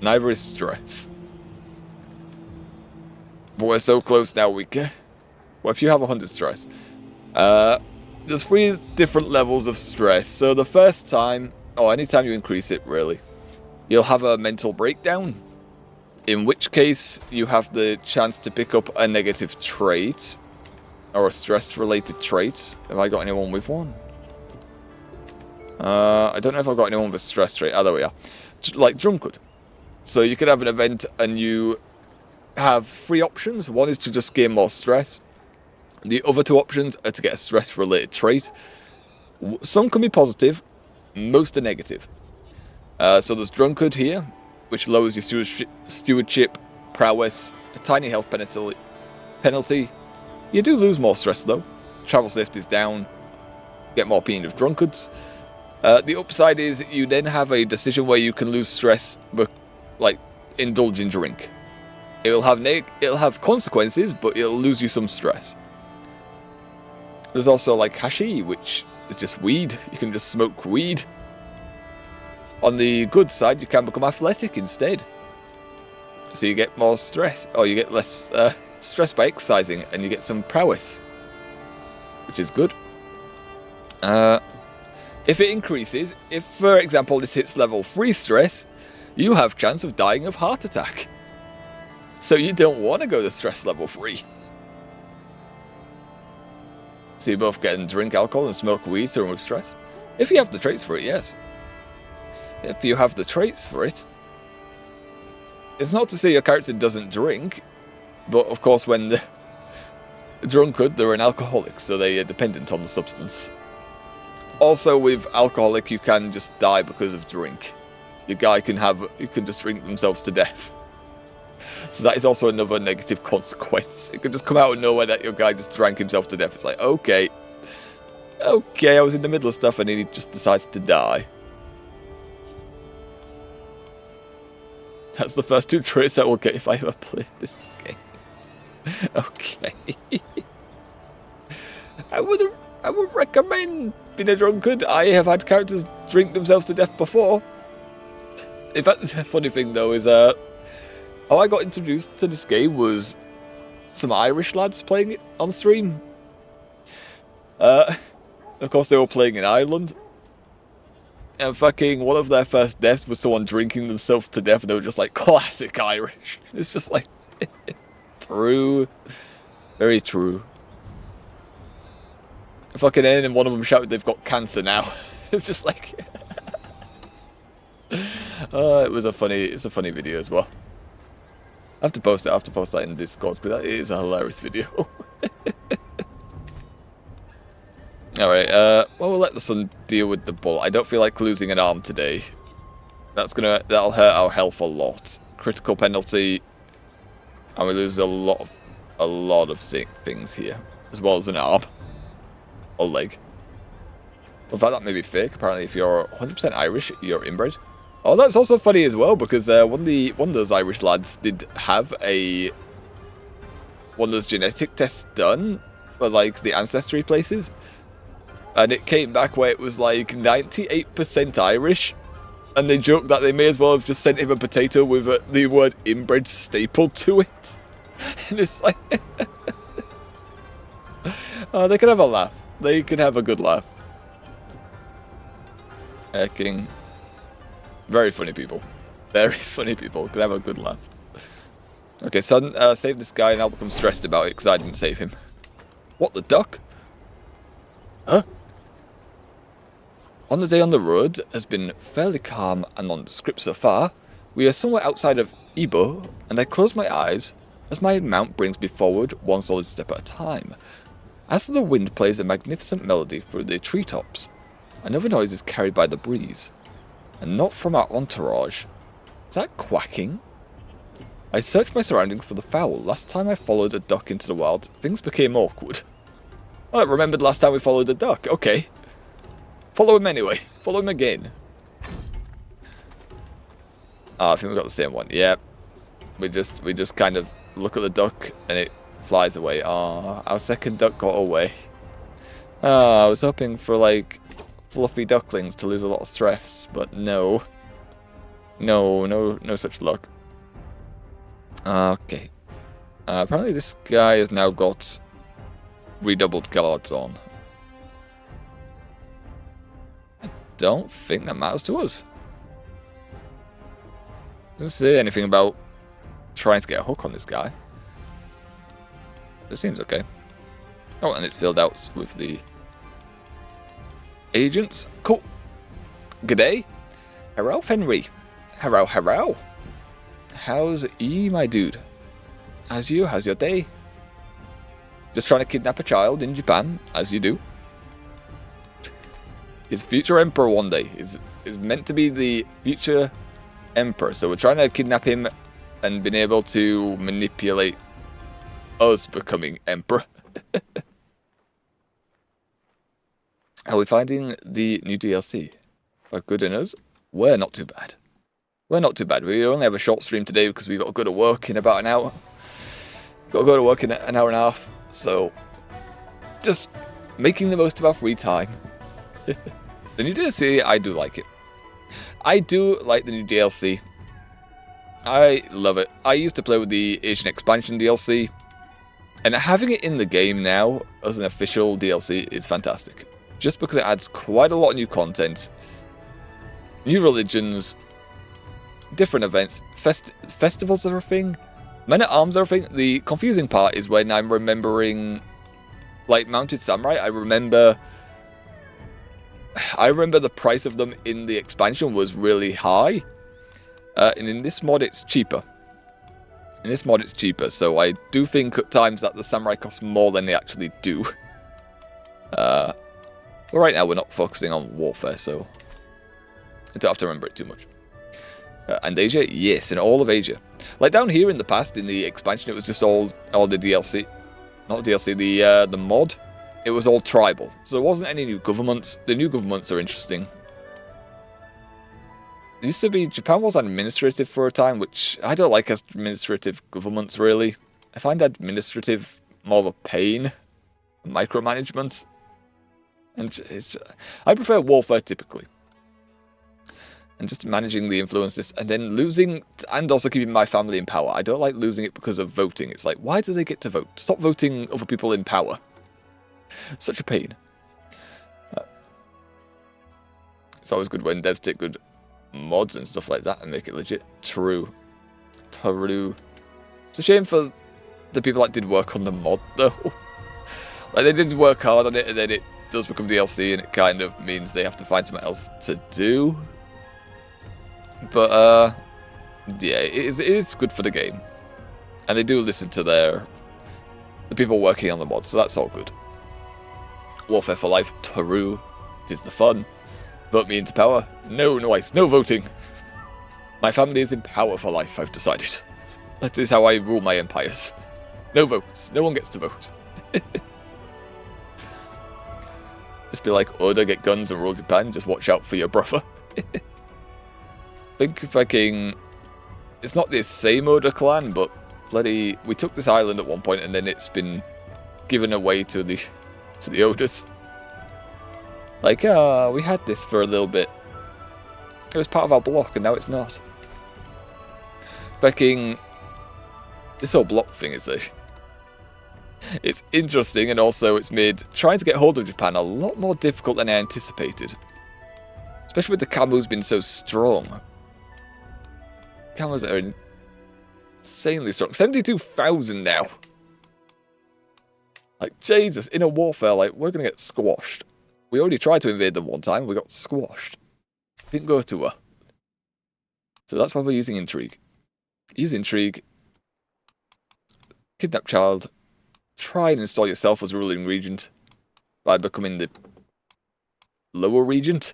Neither is stress. But we're so close now, we can. Well, if you have 100 stress. there's 3 different levels of stress. So the first time, or anytime you increase it really, you'll have a mental breakdown, in which case you have the chance to pick up a negative trait, or a stress-related trait. Have I got anyone with one? I don't know if I've got anyone with a stress trait. Oh, there we are. Like drunkard. So you could have an event and you have 3 options. One is to just gain more stress. The other 2 options are to get a stress-related trait. Some can be positive, most are negative. So there's drunkard here, which lowers your stewardship, prowess, a tiny health penalty. You do lose more stress though. Travel safety is down. Get more opinion of drunkards. The upside is you then have a decision where you can lose stress, but like indulge in drink. It'll have consequences, but it'll lose you some stress. There's also like hashi, which is just weed. You can just smoke weed. On the good side, you can become athletic instead. So you get more stress, or you get less stress by exercising, and you get some prowess, which is good. If it increases, if for example this hits level 3 stress, you have chance of dying of heart attack. So you don't want to go to stress level 3. So you both get and drink alcohol and smoke weed to remove stress. If you have the traits for it, yes. If you have the traits for it. It's not to say your character doesn't drink, but of course when the drunkard, they're an alcoholic, so they are dependent on the substance. Also with alcoholic, you can just die because of drink. Your guy can just drink themselves to death. So that is also another negative consequence. It could just come out of nowhere that your guy just drank himself to death. It's like, okay, I was in the middle of stuff and he just decides to die. That's the first 2 traits I will get if I ever play this game. Okay. I would recommend being a drunkard. I have had characters drink themselves to death before. In fact, the funny thing though is how I got introduced to this game was some Irish lads playing it on stream. Of course they were playing in Ireland. And fucking one of their first deaths was someone drinking themselves to death, and they were just like, classic Irish. It's just like, true. Very true. Fucking and then one of them shouted they've got cancer now. It's just like... it's a funny video as well. I have to post it, that in Discord, because that is a hilarious video. Alright, well, we'll let the sun deal with the bullet. I don't feel like losing an arm today. That'll hurt our health a lot. Critical penalty, and we lose a lot of things here, as well as an arm. Or leg. In fact, that may be fake. Apparently, if you're 100% Irish, you're inbred. Oh, that's also funny as well, because one of those Irish lads did have one of those genetic tests done for, like, the ancestry places. And it came back where it was, like, 98% Irish. And they joked that they may as well have just sent him a potato with the word inbred stapled to it. And it's like... they can have a laugh. They can have a good laugh. King. Very funny people. Very funny people. Can have a good laugh. Okay, son, save this guy and I'll become stressed about it because I didn't save him. What, the duck? Huh? On the day on the road has been fairly calm and nondescript so far. We are somewhere outside of Ibo, and I close my eyes as my mount brings me forward one solid step at a time. As the wind plays a magnificent melody through the treetops, another noise is carried by the breeze, and not from our entourage. Is that quacking? I search my surroundings for the fowl. Last time I followed a duck into the wild, things became awkward. Oh, I remembered last time we followed a duck. Okay. Follow him anyway. Follow him again. I think we got the same one. Yeah. We just kind of look at the duck and it flies away. Our second duck got away. I was hoping for like fluffy ducklings to lose a lot of stress, but no. No such luck. Okay. Apparently this guy has now got redoubled guards on. don't think that matters to us. Doesn't say anything about trying to get a hook on this guy. It seems okay. Oh, and it's filled out with the agents. Cool. G'day. Hello, Fenry. Hello, hello. How's ye, my dude? How's you? How's your day? Just trying to kidnap a child in Japan, as you do. His future emperor one day. Is meant to be the future emperor. So we're trying to kidnap him and been able to manipulate us becoming emperor. Are we finding the new DLC? Are good in us? We're not too bad. We're not too bad. We only have a short stream today because we got to go to work in about an hour. Got to go to work in an hour and a half. So, just making the most of our free time. The new DLC, I do like it. I do like the new DLC. I love it. I used to play with the Asian expansion DLC. And having it in the game now as an official DLC is fantastic. Just because it adds quite a lot of new content. New religions. Different events. Festivals are a thing. Men at Arms are a thing. The confusing part is when I'm remembering, like, Mounted Samurai. I remember the price of them in the expansion was really high. And in this mod, it's cheaper. So I do think at times that the samurai cost more than they actually do. But right now, we're not focusing on warfare, so I don't have to remember it too much. And Asia? Yes, in all of Asia. Like down here in the past, in the expansion, it was just all the DLC. Not the DLC, the mod. It was all tribal. So there wasn't any new governments. The new governments are interesting. It used to be, Japan was administrative for a time, which I don't like administrative governments, really. I find administrative more of a pain. Micromanagement. And I prefer warfare, typically. And just managing the influences, and then losing, and also keeping my family in power. I don't like losing it because of voting. It's like, why do they get to vote? Stop voting other people in power. Such a pain. It's always good when devs take good mods and stuff like that and make it legit. True. It's a shame for the people that did work on the mod, though. Like, they did work hard on it, and then it does become DLC, and it kind of means they have to find something else to do. But, yeah, it is good for the game. And they do listen to the people working on the mod, so that's all good. Warfare for life, true. It is the fun. Vote me into power. No noise, no voting. My family is in power for life, I've decided. That is how I rule my empires. No votes, no one gets to vote. Just be like, Oda, get guns and rule Japan, just watch out for your brother. Think fucking, it's not the same Oda clan, but bloody, we took this island at one point and then it's been given away to the Odas. Like, we had this for a little bit. It was part of our block and now it's not. Fucking, this whole block thing is it's interesting, and also it's made trying to get hold of Japan a lot more difficult than I anticipated. Especially with the Camus being so strong. Cameras are insanely strong. 72,000 now. Like, Jesus, in a warfare, like, we're going to get squashed. We already tried to invade them one time, we got squashed. Didn't go too well. So that's why we're using intrigue. Use intrigue. Kidnap child. Try and install yourself as ruling regent by becoming the lower regent.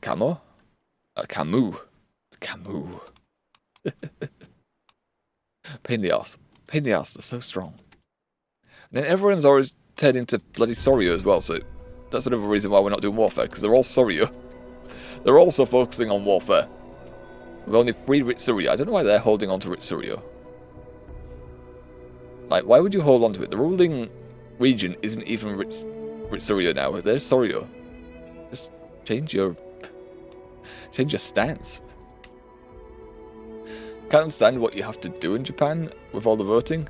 Camus? Camus. Pain in the arse. Pain in the arse, they're so strong. And then everyone's always turned into bloody Soryu as well, so that's another reason why we're not doing warfare, because they're all Soryu. They're also focusing on warfare. We've only 3 Ritsuryu. I don't know why they're holding on to Ritsuryu. Like, why would you hold on to it? The ruling region isn't even Ritsuryu now. They're Soryu. Just change your stance. Can't understand what you have to do in Japan with all the voting.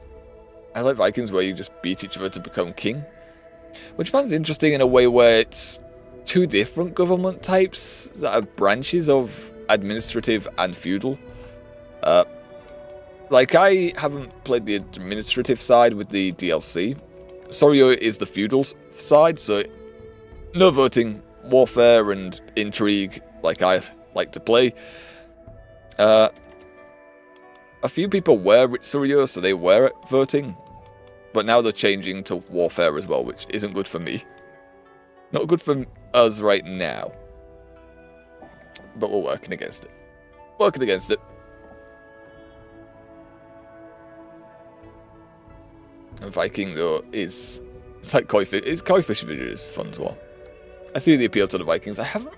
I like Vikings where you just beat each other to become king. Which I find interesting in a way where it's two different government types that are branches of administrative and feudal. Like, I haven't played the administrative side with the DLC. Soryo is the feudal side, so no voting, warfare and intrigue like I like to play. A few people were Soryo, so they were at voting, but now they're changing to warfare as well, which isn't good for me. Not good for us right now. But we're working against it. Working against it. And Viking, though, it's like koi fish. Koi fish is fun as well. I see the appeal to the Vikings. I haven't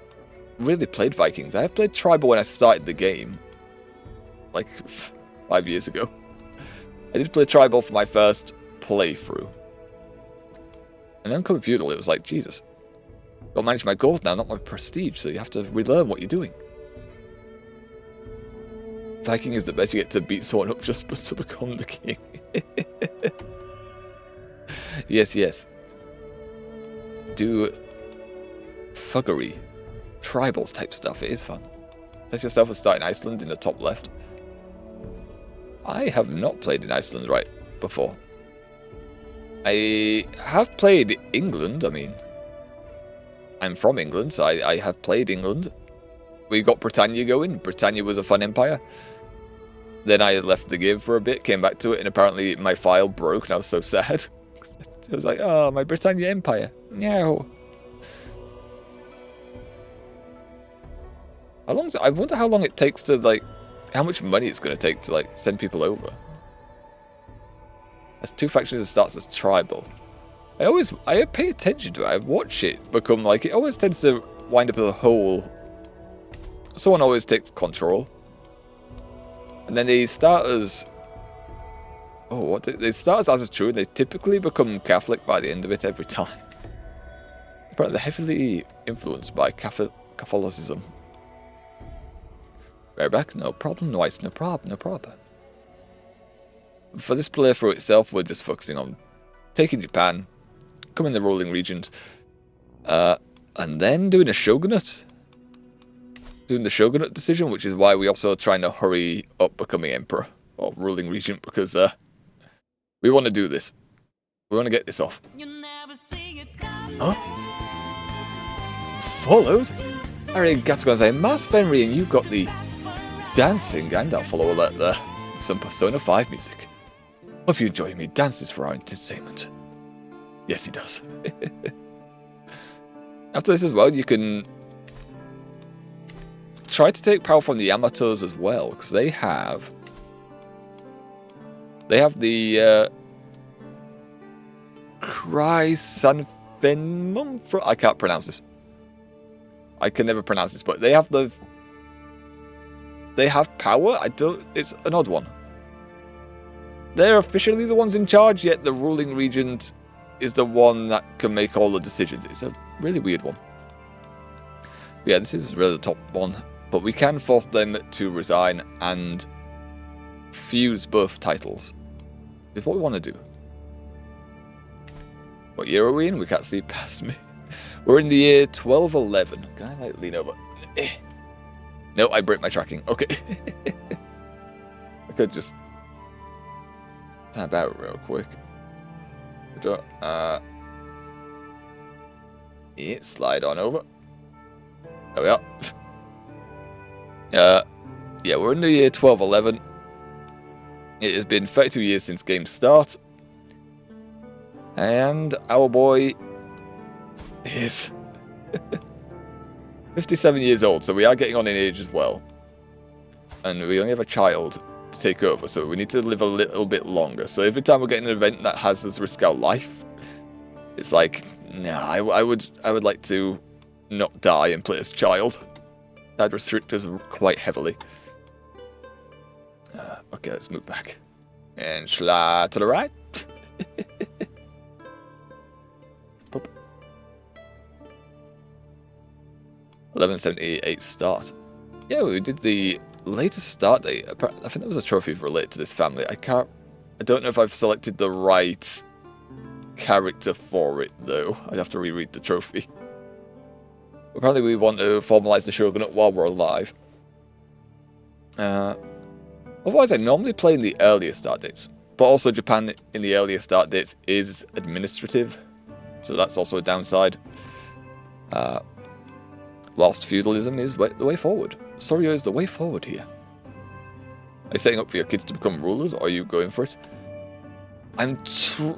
really played Vikings. I have played Tribal when I started the game. Like 5 years ago. I did play Tribal for my first playthrough. And then coming Feudal, it was like, Jesus. I've got to manage my gold now, not my prestige, so you have to relearn what you're doing. Viking is the best. You get to beat someone up just to become the king. Yes, yes. Do fuggery, tribals type stuff. It is fun. Set yourself a start in Iceland in the top left. I have not played in Iceland right before. I have played England. I mean, I'm from England, so I have played England. We got Britannia going. Britannia was a fun empire. Then I left the game for a bit, came back to it, and apparently my file broke, and I was so sad. I was like, oh, my Britannia Empire. No. I wonder how long it takes to, like, how much money it's going to take to, like, send people over. That's two factions that starts as tribal. I pay attention to it. I watch it become, like, it always tends to wind up as a whole. Someone always takes control. And then they start as... Oh, what? They start as true, and they typically become Catholic by the end of it every time. Apparently they're heavily influenced by Catholicism. Right back, no problem, no ice, no problem, no problem. For this playthrough itself, we're just focusing on taking Japan, becoming the ruling regent, and then doing a shogunate. Doing the shogunate decision, which is why we're also trying to hurry up becoming emperor, or ruling regent, because we want to do this. We want to get this off. Huh? Followed? Arigato gozaimasu, Fenry, and you got the dancing, and I'll follow that there. Some Persona 5 music. Hope you enjoy me dances for our entertainment. Yes, he does. After this as well, you can try to take power from the Yamatos as well, because they have the Chrysanthemum. I can't pronounce this. I can never pronounce this, but they have power. It's an odd one. They're officially the ones in charge, yet the ruling regent is the one that can make all the decisions. It's a really weird one. Yeah, this is really the top one. But we can force them to resign and fuse both titles. Is what we want to do. What year are we in? We can't see past me. We're in the year 1211. Can I like lean over? No, I break my tracking. Okay. I could just tab out real quick. Yeah, slide on over. There we are. Yeah, we're in the year 1211. It has been 32 years since game start. And our boy is 57 years old, so we are getting on in age as well. And we only have a child to take over, so we need to live a little bit longer. So every time we're getting an event that has us risk our life, it's like, nah, I would like to not die and play as child. That'd restrict us quite heavily. Okay, let's move back. And slide to the right. 1178 start. Yeah, we did the latest start date. I think there was a trophy related to this family. I don't know if I've selected the right character for it, though. I'd have to reread the trophy. Apparently we want to formalise the shogunate while we're alive. Otherwise, I normally play in the earlier start dates. But also Japan in the earlier start dates is administrative. So that's also a downside. Whilst feudalism is the way forward. Soryo is the way forward here. Are you setting up for your kids to become rulers, or are you going for it?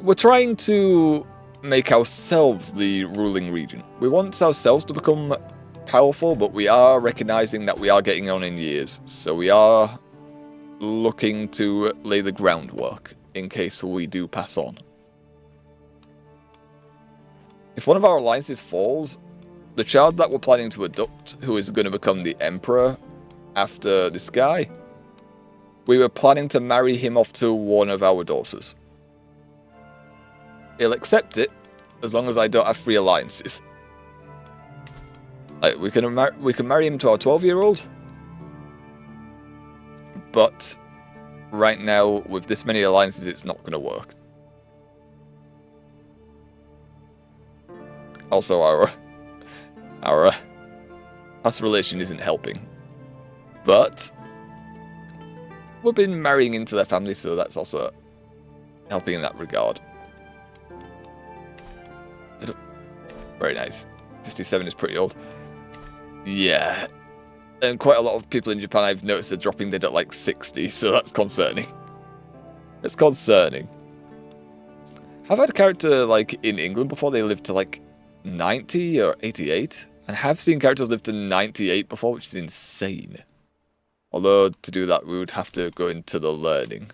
We're trying to make ourselves the ruling region. We want ourselves to become powerful, but we are recognizing that we are getting on in years. So we are looking to lay the groundwork in case we do pass on. If one of our alliances falls, the child that we're planning to adopt, who is going to become the emperor after this guy, we were planning to marry him off to one of our daughters. He'll accept it as long as I don't have free alliances. Like, we can marry him to our 12-year-old, but right now with this many alliances, it's not going to work. Also, our past relation isn't helping, but we've been marrying into their family, so that's also helping in that regard. Very nice. 57 is pretty old. Yeah. And quite a lot of people in Japan I've noticed are dropping dead at like 60, so that's concerning. It's concerning. I've had a character like in England before, they lived to like 90 or 88. And have seen characters live to 98 before, which is insane. Although, to do that, we would have to go into the learning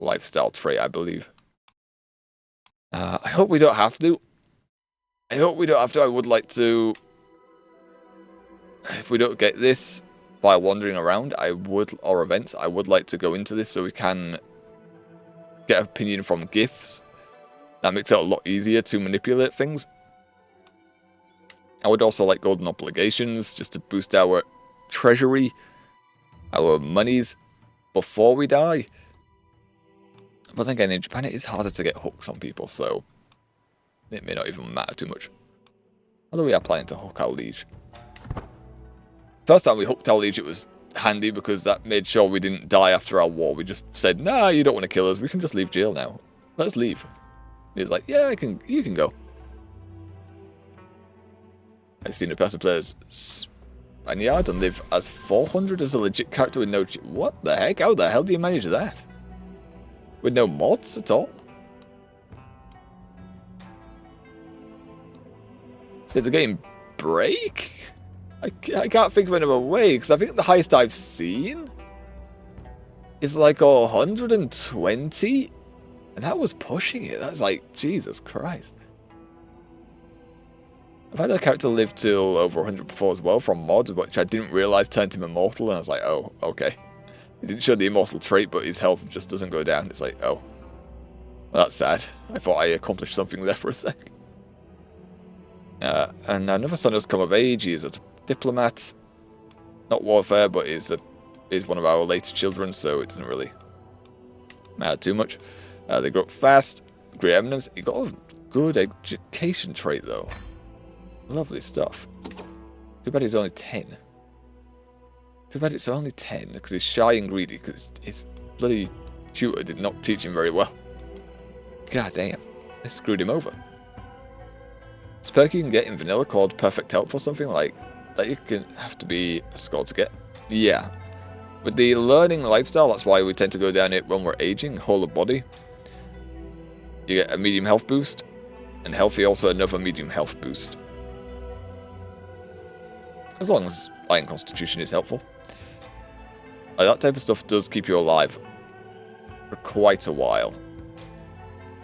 lifestyle trait, I believe. I hope we don't have to. I would like to... If we don't get this by wandering around, or events, I would like to go into this so we can get opinion from gifts. That makes it a lot easier to manipulate things. I would also like golden obligations, just to boost our treasury, our monies, before we die. But then again, in Japan it is harder to get hooks on people, so it may not even matter too much. Although we are planning to hook our liege. First time we hooked our liege, it was handy because that made sure we didn't die after our war. We just said, nah, you don't want to kill us, we can just leave jail now. Let's leave. And he was like, yeah, you can go. I've seen a person play as Spaniard and live as 400 as a legit character with no... What the heck? How the hell do you manage that? With no mods at all? Did the game break? I can't think of another way, because I think the highest I've seen is like 120, and that was pushing it. That's like, Jesus Christ. I've had a character live till over 100 before as well from mods, which I didn't realise turned him immortal, and I was like, oh, okay. He didn't show the immortal trait, but his health just doesn't go down. It's like, oh. Well, that's sad. I thought I accomplished something there for a sec. And another son has come of age. He is a diplomat. Not warfare, but is one of our later children, so it doesn't really matter too much. They grow up fast. Great eminence. He got a good education trait, though. Lovely stuff. Too bad he's only 10. Too bad it's only 10, because he's shy and greedy, because his bloody tutor did not teach him very well. God damn. They screwed him over. This perk you can get in vanilla called Perfect Health or something like that. You can have to be a scholar to get. Yeah. With the learning lifestyle, that's why we tend to go down it when we're aging, whole of body. You get a medium health boost, and healthy also another medium health boost. As long as Iron Constitution is helpful. Like, that type of stuff does keep you alive for quite a while.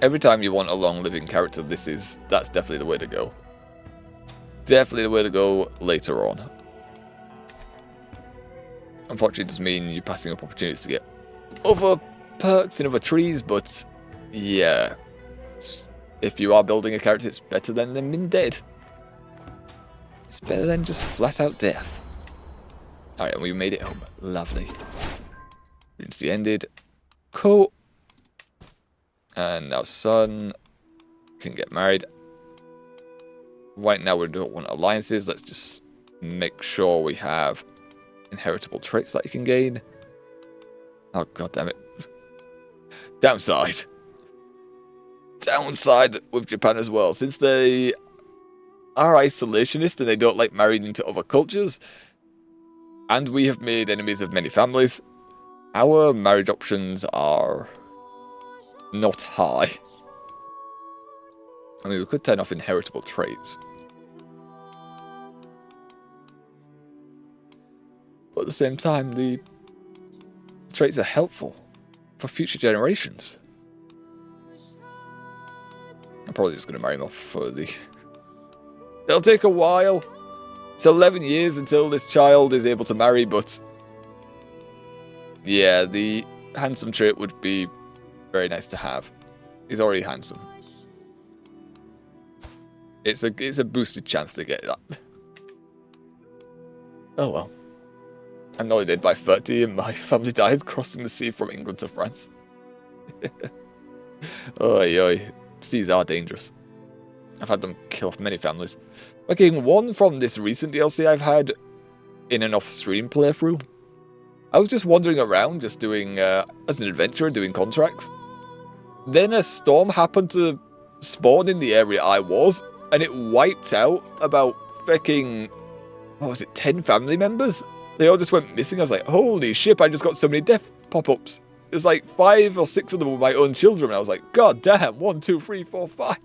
Every time you want a long-living character, that's definitely the way to go. Definitely the way to go later on. Unfortunately, it does mean you're passing up opportunities to get other perks in other trees, but yeah. If you are building a character, it's better than them being dead. It's better than just flat-out death. Alright, and we made it home. Lovely. Regency ended. Cool. And our son can get married. Right now we don't want alliances. Let's just make sure we have inheritable traits that you can gain. Oh, god damn it. Downside. Downside with Japan as well. Since they are isolationist and they don't like marrying into other cultures, and we have made enemies of many families, our marriage options are not high. I mean, we could turn off inheritable traits. But at the same time, the traits are helpful for future generations. I'm probably just going to marry him off for the... It'll take a while. It's 11 years until this child is able to marry, but... yeah, the handsome trait would be very nice to have. He's already handsome. It's a boosted chance to get that. Oh well. I'm nearly dead by 30 and my family died crossing the sea from England to France. Oi, oi. Seas are dangerous. I've had them kill off many families. Okay, one from this recent DLC I've had in an off-stream playthrough. I was just wandering around, just doing, as an adventurer, doing contracts. Then a storm happened to spawn in the area I was, and it wiped out about fucking, what was it, 10 family members? They all just went missing. I was like, holy shit, I just got so many death pop-ups. There's like 5 or 6 of them were my own children. I was like, god damn, 1, 2, 3, 4, 5.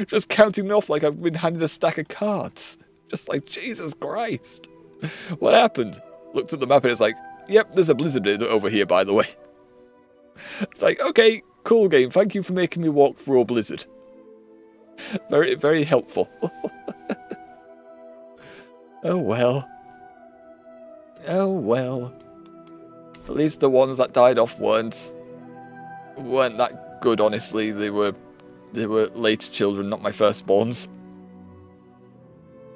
Just counting them off like I've been handed a stack of cards. Just like, Jesus Christ. What happened? Looked at the map and it's like, yep, there's a blizzard over here, by the way. It's like, okay, cool game. Thank you for making me walk through a blizzard. Very, very helpful. Oh well. Oh well. At least the ones that died off weren't that good, honestly. They were late children, not my firstborns.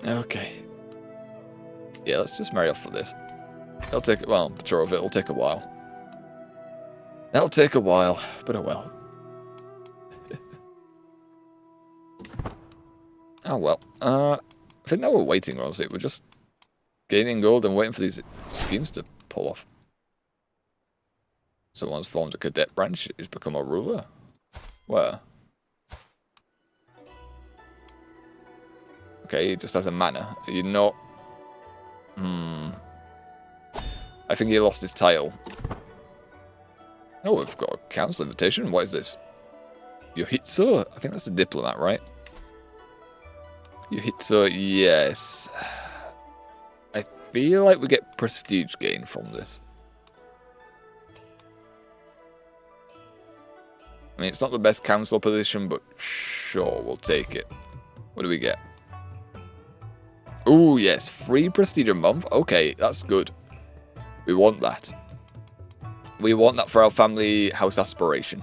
Okay. Yeah, let's just marry off for this. It'll take, well, I'm sure of it, it'll take a while. That'll take a while, but oh well. Oh well. I think now we're waiting, honestly. We're just gaining gold and waiting for these schemes to pull off. Someone's formed a cadet branch. He's become a ruler. Where? Okay, he just has a manor. You're not... I think he lost his title. Oh, we've got a council invitation. What is this? Yohitsu? I think that's a diplomat, right? Yohitsu, yes. I feel like we get prestige gain from this. I mean, it's not the best council position, but sure, we'll take it. What do we get? Ooh, yes, 3 prestige a month. Okay, that's good. We want that. We want that for our family house aspiration.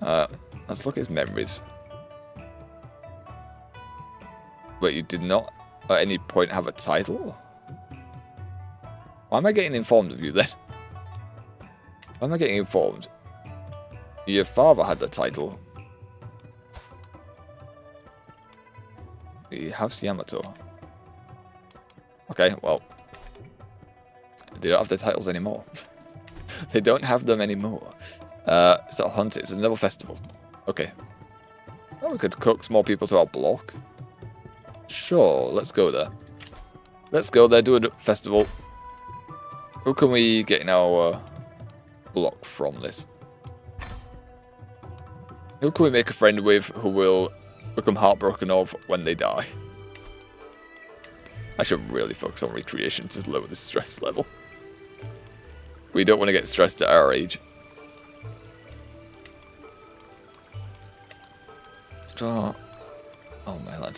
Let's look at his memories. Wait, you did not at any point have a title? Why am I getting informed of you then? Why am I getting informed? Your father had the title. The House Yamato. Okay, well. They don't have the titles anymore. They don't have them anymore. It's not a hunt, it's another festival. Okay. Oh, we could cook some more people to our block. Sure, let's go there. Let's go there, do a festival. Who can we get in our block from this? Who can we make a friend with who will become heartbroken of when they die? I should really focus on recreation to lower the stress level. We don't want to get stressed at our age. Oh man,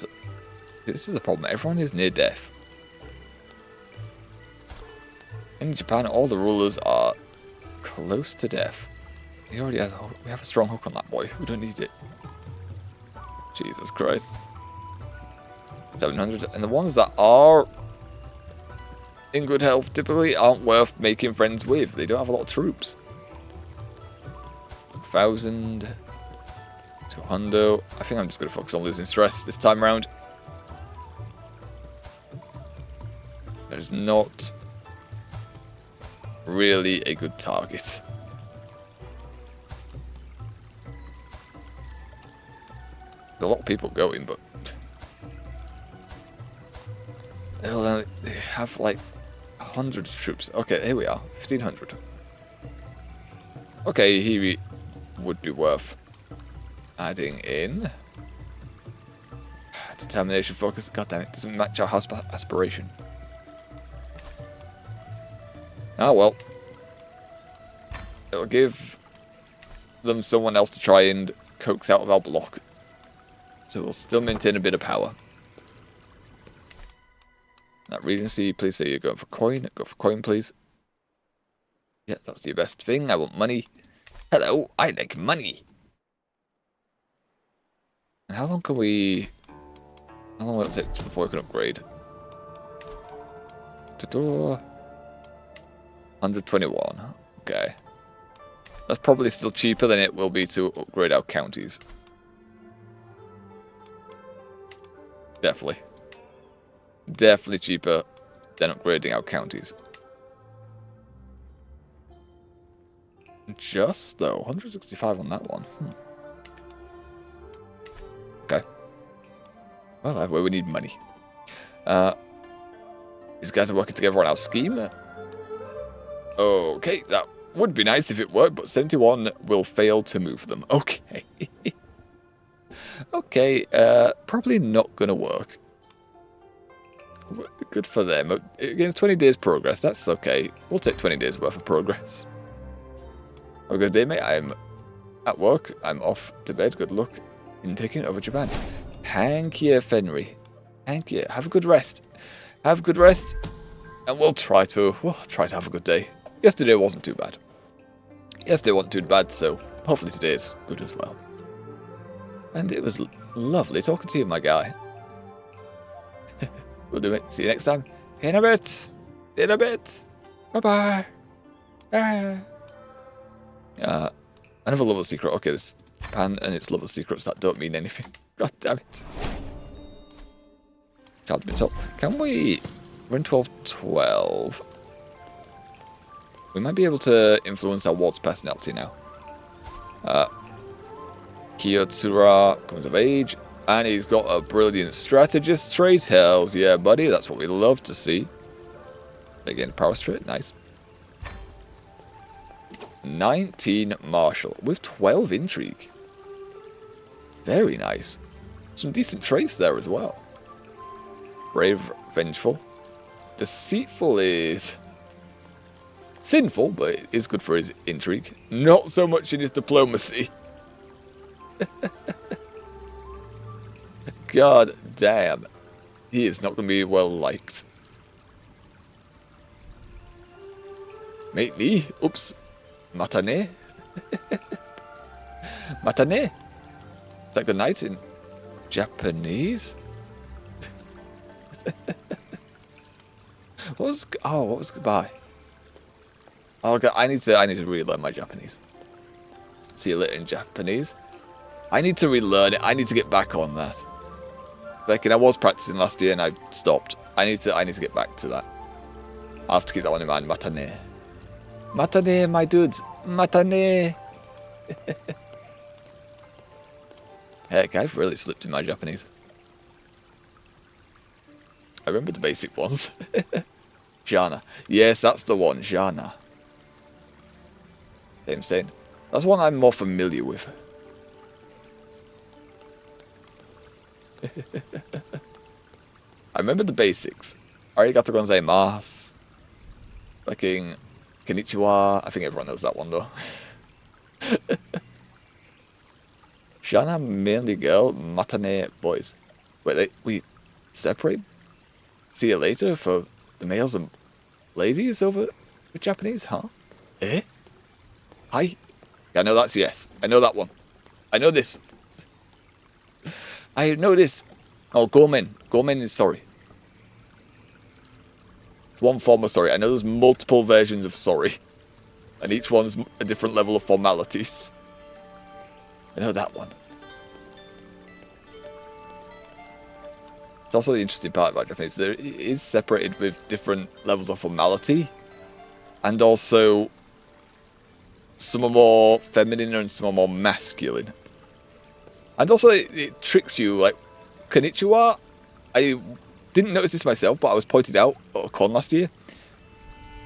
this is a problem. Everyone is near death. In Japan, all the rulers are close to death. He already has we have a strong hook on that boy. We don't need it. Jesus Christ. 700. And the ones that are in good health typically aren't worth making friends with. They don't have a lot of troops. 1,000. To Hundo. I think I'm just going to focus on losing stress this time around. That is not really a good target. There's a lot of people going, but they have like 100 troops. Okay, here we are, 1,500. Okay, he would be worth adding in. Determination, focus. God damn it, doesn't match our house aspiration. Ah well. It'll give them someone else to try and coax out of our block. So we'll still maintain a bit of power. That Regency, please say you're going for coin. Go for coin, please. Yeah, that's your best thing. I want money. Hello, I like money. And how long can we... How long will it take before we can upgrade? 121. Okay. That's probably still cheaper than it will be to upgrade our counties. Definitely. Definitely cheaper than upgrading our counties. Just though, 165 on that one. Okay. Well, that's where we need money. These guys are working together on our scheme. Okay, that would be nice if it worked, but 71 will fail to move them. Okay. Okay, probably not going to work. Good for them. Against 20 days progress, that's okay. We'll take 20 days worth of progress. Have a good day, mate. I'm at work. I'm off to bed. Good luck in taking over Japan. Thank you, Fenry. Thank you. Have a good rest. Have a good rest. And we'll try to have a good day. Yesterday wasn't too bad. Yesterday wasn't too bad, so hopefully today is good as well. And it was lovely talking to you, my guy. We'll do it. See you next time. In a bit. In a bit. Bye-bye. Bye. Another level secret. Okay, this Japan and its level secrets that don't mean anything. God damn it. Child been top. Can we... We're in 12-12. We might be able to influence our wards personality now. Kiyotsura comes of age. And he's got a brilliant strategist trait. Hells yeah, buddy. That's what we love to see. Again, power trait. Nice. 19 martial with 12 intrigue. Very nice. Some decent traits there as well. Brave, vengeful. Deceitful is sinful, but it is good for his intrigue. Not so much in his diplomacy. God damn. He is not going to be well liked. Matey. Oops. Matane. Matane. Is that good night in Japanese? What was goodbye? Oh god, I need to relearn my Japanese. See you later in Japanese. I need to relearn it. I need to get back on that. Like, I was practicing last year and I stopped. I need to get back to that. I have to keep that one in mind. Matane. Matane, my dude. Matane. Heck, I've really slipped in my Japanese. I remember the basic ones. Jana. Yes, that's the one. Jana. Same saying. That's one I'm more familiar with. I remember the basics. Arigato gozaimasu. Fucking konnichiwa. I think everyone knows that one though. Shana mainly girl, matane boys. Wait, we separate? See you later for the males and ladies over the Japanese, huh? Eh? Hi? Yeah, I know that's yes. I know that one. I know this. I know this. Oh, gomen. Gomen is sorry. It's one form of sorry. I know there's multiple versions of sorry. And each one's a different level of formalities. I know that one. It's also the interesting part about Japanese. It is separated with different levels of formality. And also, some are more feminine and some are more masculine. And also, it tricks you, like, konnichiwa. I didn't notice this myself, but I was pointed out at a con last year.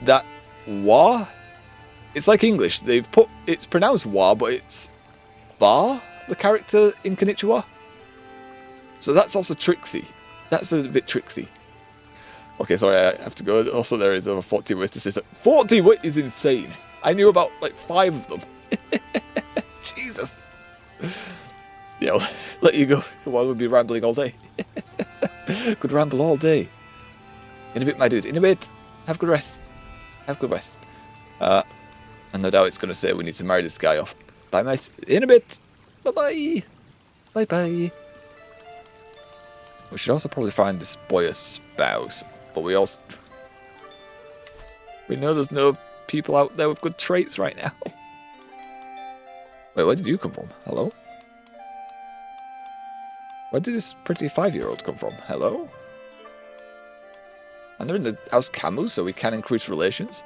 That wa, it's like English. They've put, it's pronounced wa, but it's ba, the character in konnichiwa. So that's also tricksy. That's a bit tricksy. Okay, sorry, I have to go. Also, there is over 40 ways to say so. 40 ways is insane. I knew about, like, 5 of them. Jesus. Yeah, I'll let you go. While we'll be rambling all day. Could ramble all day. In a bit, my dude. In a bit. Have a good rest. Have a good rest. And no doubt it's going to say we need to marry this guy off. Bye, mate. In a bit. Bye-bye. Bye-bye. We should also probably find this boy a spouse. But we also... We know there's no people out there with good traits right now. Wait, where did you come from? Hello? Where did this pretty 5-year-old come from? Hello? And they're in the house Camus, so we can increase relations.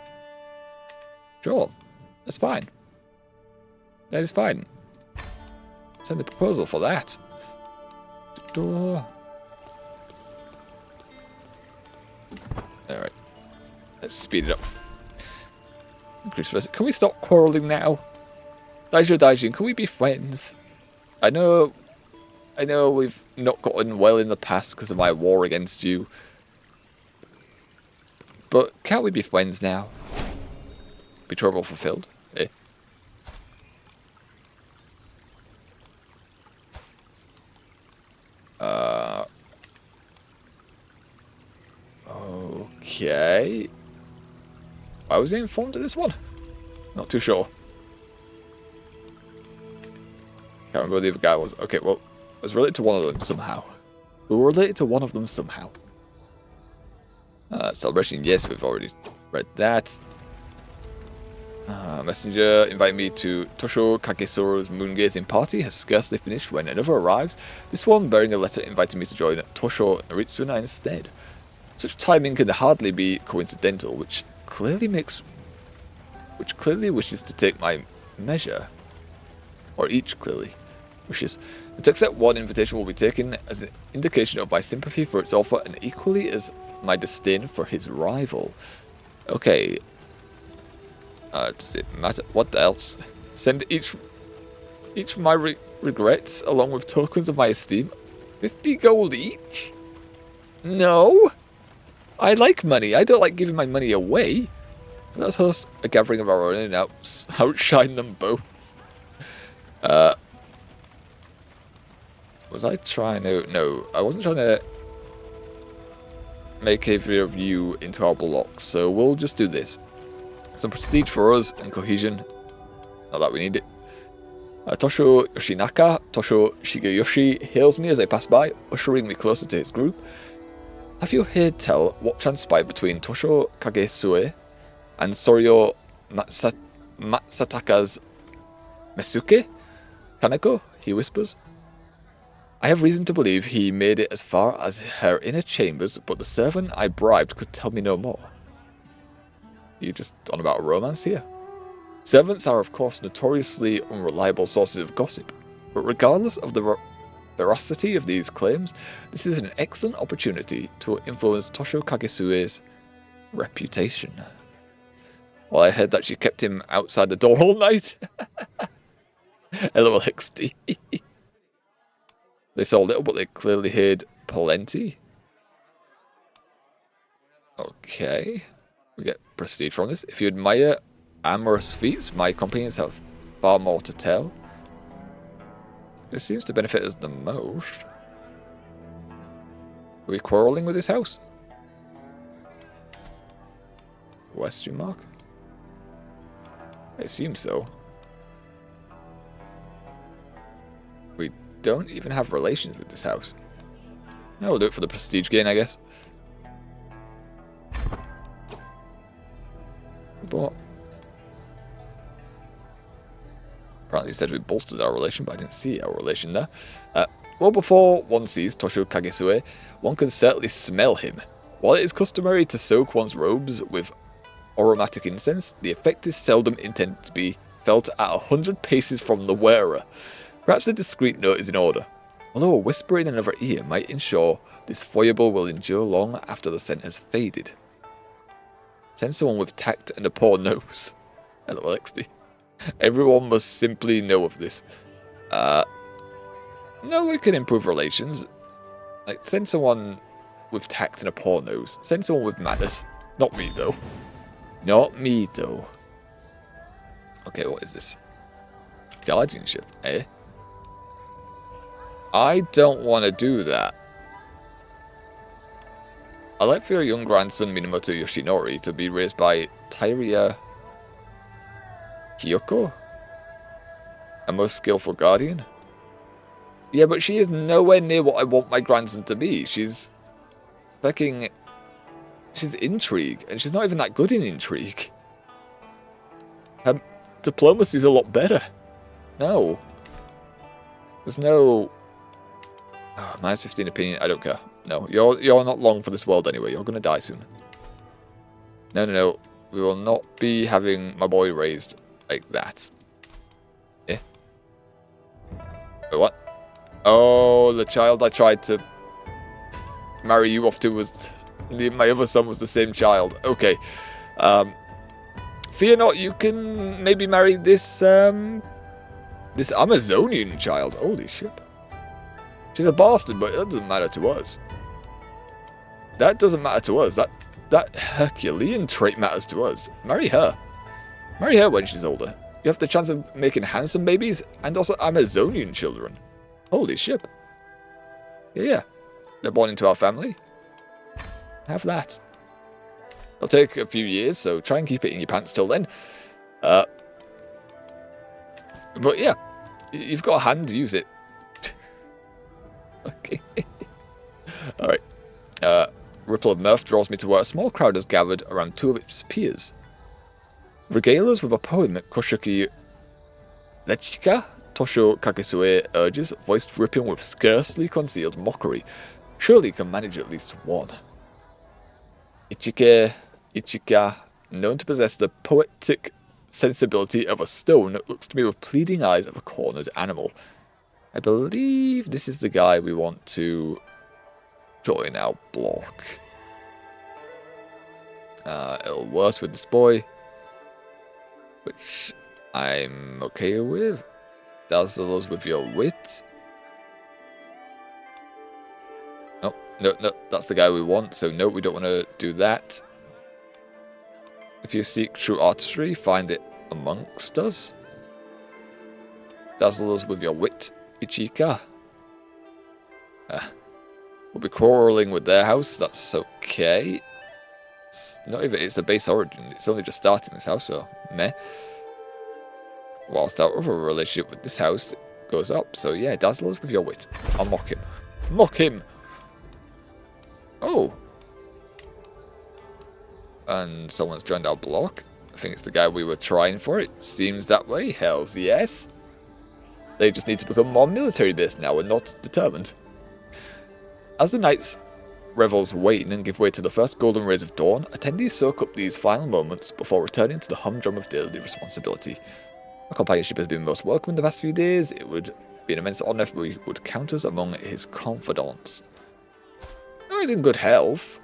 Sure. That's fine. That is fine. Send the proposal for that. Door. Alright. Let's speed it up. Increase relations. Can we stop quarrelling now? Daijin, Daijin, can we be friends? I know we've not gotten well in the past because of my war against you. But can't we be friends now? Betrothal fulfilled? Eh. Okay. Why was I informed of this one? Not too sure. Can't remember who the other guy was. Okay, well, I was related to one of them somehow. We were related to one of them somehow. Celebration, yes, we've already read that. Messenger invite me to Tosho Kagesoro's moon-gazing party has scarcely finished when another arrives. This one bearing a letter inviting me to join Tosho Naritsuna instead. Such timing can hardly be coincidental, which clearly wishes to take my measure. Or each clearly wishes. And to accept one invitation will be taken as an indication of my sympathy for its author and equally as my disdain for his rival. Okay. Does it matter? What else? Send each of my regrets along with tokens of my esteem. 50 gold each? No. I like money. I don't like giving my money away. Let's host a gathering of our own and outshine them both. Was I trying to... No, I wasn't trying to make every of you into our blocks, so we'll just do this. Some prestige for us and cohesion. Not that we need it. Tosho Yoshinaka, Tosho Shigeyoshi hails me as I pass by, ushering me closer to his group. Have you heard tell what transpired between Tosho Kagesue and Soryo Matsataka's Mesuke? Kaneko? He whispers. I have reason to believe he made it as far as her inner chambers, but the servant I bribed could tell me no more. You just on about a romance here? Servants are of course notoriously unreliable sources of gossip, but regardless of the veracity of these claims, this is an excellent opportunity to influence Tosho Kagesue's reputation. Well, I heard that she kept him outside the door all night. LOXD. They saw little, but they clearly heard plenty. Okay. We get prestige from this. If you admire amorous feats, my companions have far more to tell. This seems to benefit us the most. Are we quarrelling with this house? Question mark? I assume so. We don't even have relations with this house. No, we'll do it for the prestige gain, I guess. But apparently it said we bolstered our relation, but I didn't see our relation there. Well, before one sees Tosho Kagesue, one can certainly smell him. While it is customary to soak one's robes with aromatic incense, the effect is seldom intended to be felt at 100 paces from the wearer. Perhaps a discreet note is in order, although a whisper in another ear might ensure this foible will endure long after the scent has faded. Send someone with tact and a poor nose. Hello, XD. Everyone must simply know of this. No, we can improve relations. Like, send someone with tact and a poor nose. Send someone with manners. Not me, though. Not me, though. Okay, what is this? Guardianship, eh? I don't want to do that. I'd like for your young grandson Minamoto Yoshinori to be raised by Tairia Kyoko? A most skillful guardian? Yeah, but she is nowhere near what I want my grandson to be. She's fucking... She's intrigue, and she's not even that good in intrigue. Her diplomacy's a lot better. No. There's no... Oh, minus 15 opinion, I don't care. No, you're not long for this world anyway. You're going to die soon. No. We will not be having my boy raised like that. Eh? Wait, what? Oh, the child I tried to marry you off to was... My other son was the same child. Okay. Fear not, you can maybe marry this, this Amazonian child. Holy shit. She's a bastard, but that doesn't matter to us. That doesn't matter to us. That Herculean trait matters to us. Marry her. Marry her when she's older. You have the chance of making handsome babies and also Amazonian children. Holy shit. Yeah. They're born into our family. Have that. It'll take a few years, so try and keep it in your pants till then. But yeah, you've got a hand, use it. Okay. Alright. Ripple of mirth draws me to where a small crowd has gathered around two of its peers. Regale us with a poem Koshoki Lechika, Tosho Kagesue urges, voice dripping with scarcely concealed mockery. Surely you can manage at least one. Ichika, known to possess the poetic sensibility of a stone, looks to me with pleading eyes of a cornered animal. I believe this is the guy we want to join our block. It'll worse with this boy, which I'm okay with. Dazzle us with your wit. No, that's the guy we want, so no, we don't want to do that. If you seek true artistry, find it amongst us. Dazzle us with your wit, Ichika. We'll be quarrelling with their house, that's okay. It's not even, it's a base origin, it's only just starting this house, so meh. Whilst our other relationship with this house goes up, so yeah, dazzle us with your wit. I'll mock him. Mock him! Oh. And someone's joined our block. I think it's the guy we were trying for. It seems that way. Hells yes. They just need to become more military-based now and not determined. As the night's revels wane and give way to the first golden rays of dawn, attendees soak up these final moments before returning to the humdrum of daily responsibility. Our companionship has been most welcome in the past few days. It would be an immense honour if we would count us among his confidants. Oh, he's in good health.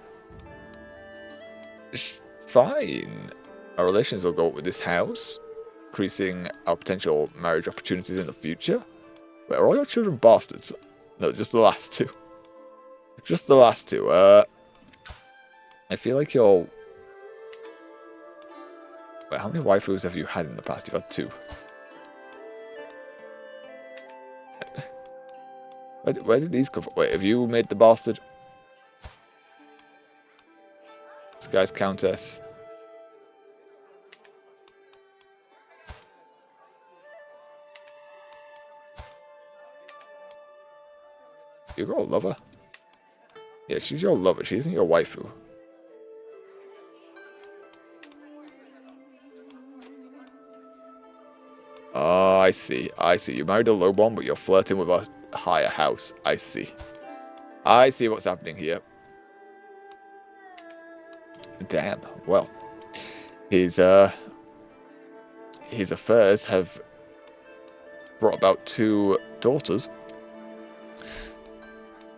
Fine. Our relations will go up with this house, increasing our potential marriage opportunities in the future. Wait, are all your children bastards? No, just the last two. Just the last two. I feel like you're... Wait, how many waifus have you had in the past? You've had two. Where did these come from? Wait, have you made the bastard? This guy's countess. You got a lover? Yeah, she's your lover. She isn't your waifu. Oh, I see. I see. You married a low bomb, but you're flirting with a higher house. I see. I see what's happening here. Damn. Well, his affairs have brought about 2 daughters.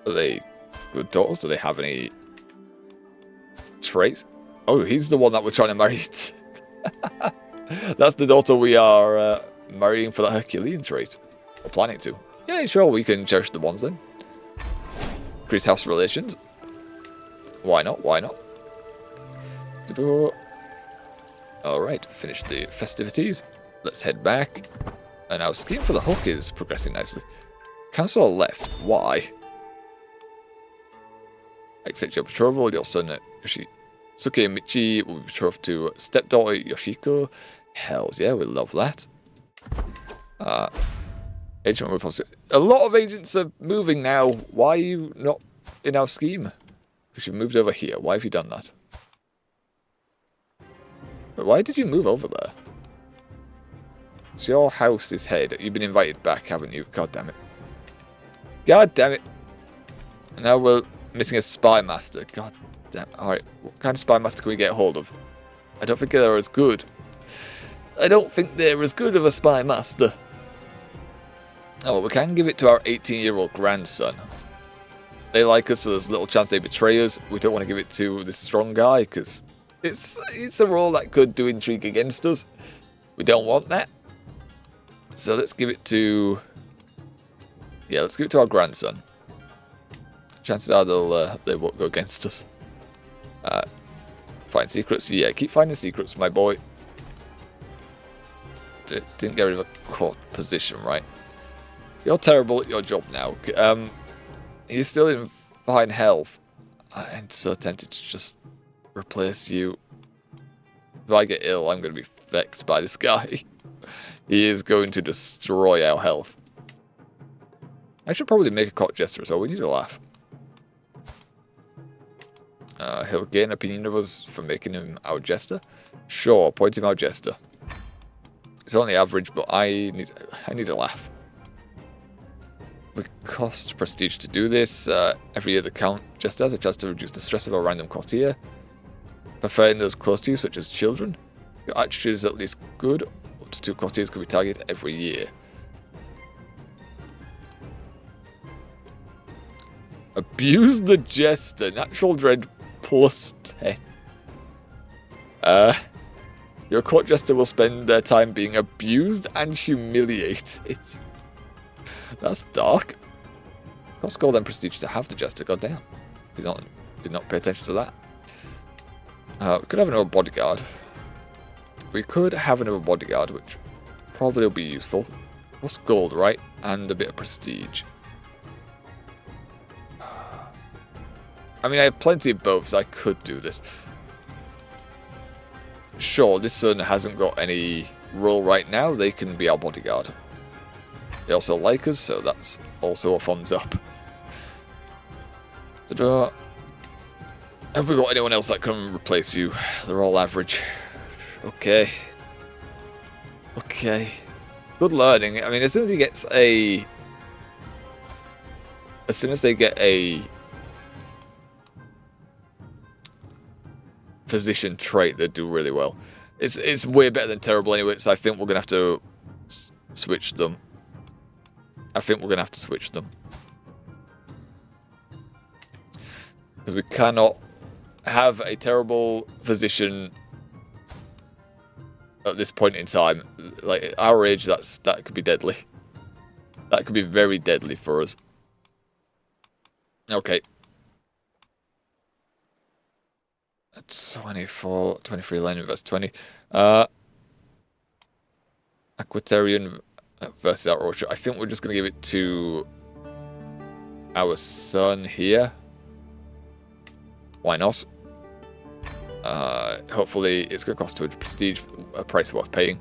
Are they good daughters? Do they have any traits? Oh, he's the one that we're trying to marry. That's the daughter we are marrying for the Herculean trait. Or planning to. Yeah, sure, we can cherish the ones then. Increase house relations. Why not? Why not? Alright, finish the festivities. Let's head back. And our scheme for the hook is progressing nicely. Council left. Why? Accept your betrothal. Your son Suke Michi will be betrothed to stepdaughter Yoshiko. Hells yeah, we love that. Agent repulsive. A lot of agents are moving now. Why are you not in our scheme? Because you moved over here. Why have you done that? But why did you move over there? So your house is head. You've been invited back, haven't you? God damn it. God damn it. And now we're missing a spy master. God damn it. Alright, what kind of spy master can we get hold of? I don't think they're as good. I don't think they're as good of a spy master. Oh, well, we can give it to our 18-year-old grandson. They like us, so there's little chance they betray us. We don't want to give it to this strong guy, because it's a role that could do intrigue against us. We don't want that. So let's give it to... Yeah, let's give it to our grandson. Chances are they won't go against us. Find secrets. Yeah, keep finding secrets, my boy. Didn't get rid of a court position, right? You're terrible at your job now. He's still in fine health. I'm so tempted to just replace you. If I get ill, I'm going to be vexed by this guy. He is going to destroy our health. I should probably make a court jester, so we need to laugh. He'll gain opinion of us for making him our jester. Sure, appoint him our jester. It's only average, but I need a laugh. We cost prestige to do this. Every year the count just has a chance to reduce the stress of a random courtier. Preferring those close to you, such as children. Your attitude is at least good. Up to 2 courtiers can be targeted every year. Abuse the jester. Natural dread plus 10. Your court jester will spend their time being abused and humiliated. That's dark. Cost gold and prestige to have the jester. Goddamn. Did not pay attention to that. We could have another bodyguard. We could have another bodyguard, which probably will be useful. Plus gold, right? And a bit of prestige. I mean, I have plenty of both, so I could do this. Sure, this son hasn't got any role right now. They can be our bodyguard. They also like us, so that's also a thumbs up. Ta-da. Have we got anyone else that can replace you? They're all average. Okay. Okay. Good learning. I mean, as soon as he gets a... As soon as they get a... physician trait, they do really well. It's way better than terrible anyway, so I think we're going to have to switch them. Because we cannot have a terrible physician at this point in time. Like, at our age, that could be deadly. That could be very deadly for us. Okay. 24, 23 line invest 20. Aquatarian versus our orchard. I think we're just going to give it to our son here. Why not? Hopefully it's going to cost 200 prestige, a price worth paying.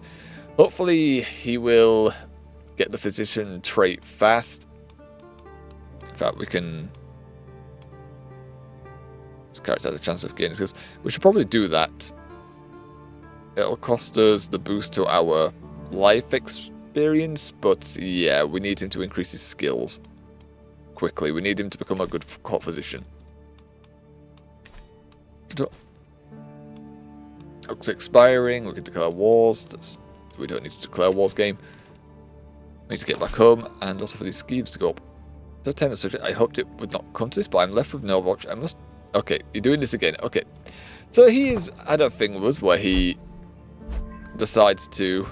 Hopefully he will get the physician trait fast. In fact, we can... This character has a chance of gaining skills. We should probably do that. It'll cost us the boost to our life experience, but yeah, we need him to increase his skills. quickly. We need him to become a good court physician. Looks expiring. We can declare wars. We don't need to declare wars game. We need to get back home, and also for these schemes to go up. So 10 subject. I hoped it would not come to this, but I'm left with no watch. I must. Okay, you're doing this again. Okay, so he's had a thing with us where he decides to.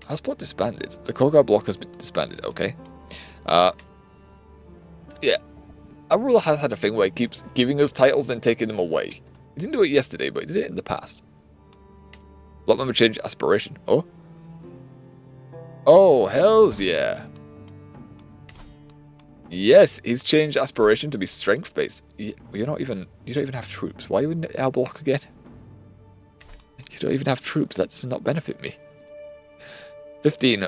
How's disbanded? The Kogar block has been disbanded. Okay. Yeah. Our ruler has had a thing where he keeps giving us titles and taking them away. He didn't do it yesterday, but he did it in the past. Block member change aspiration. Oh. Oh, hells yeah. Yes, he's changed aspiration to be strength based. You don't even have troops. Why are you in our block again? You don't even have troops. That does not benefit me. 15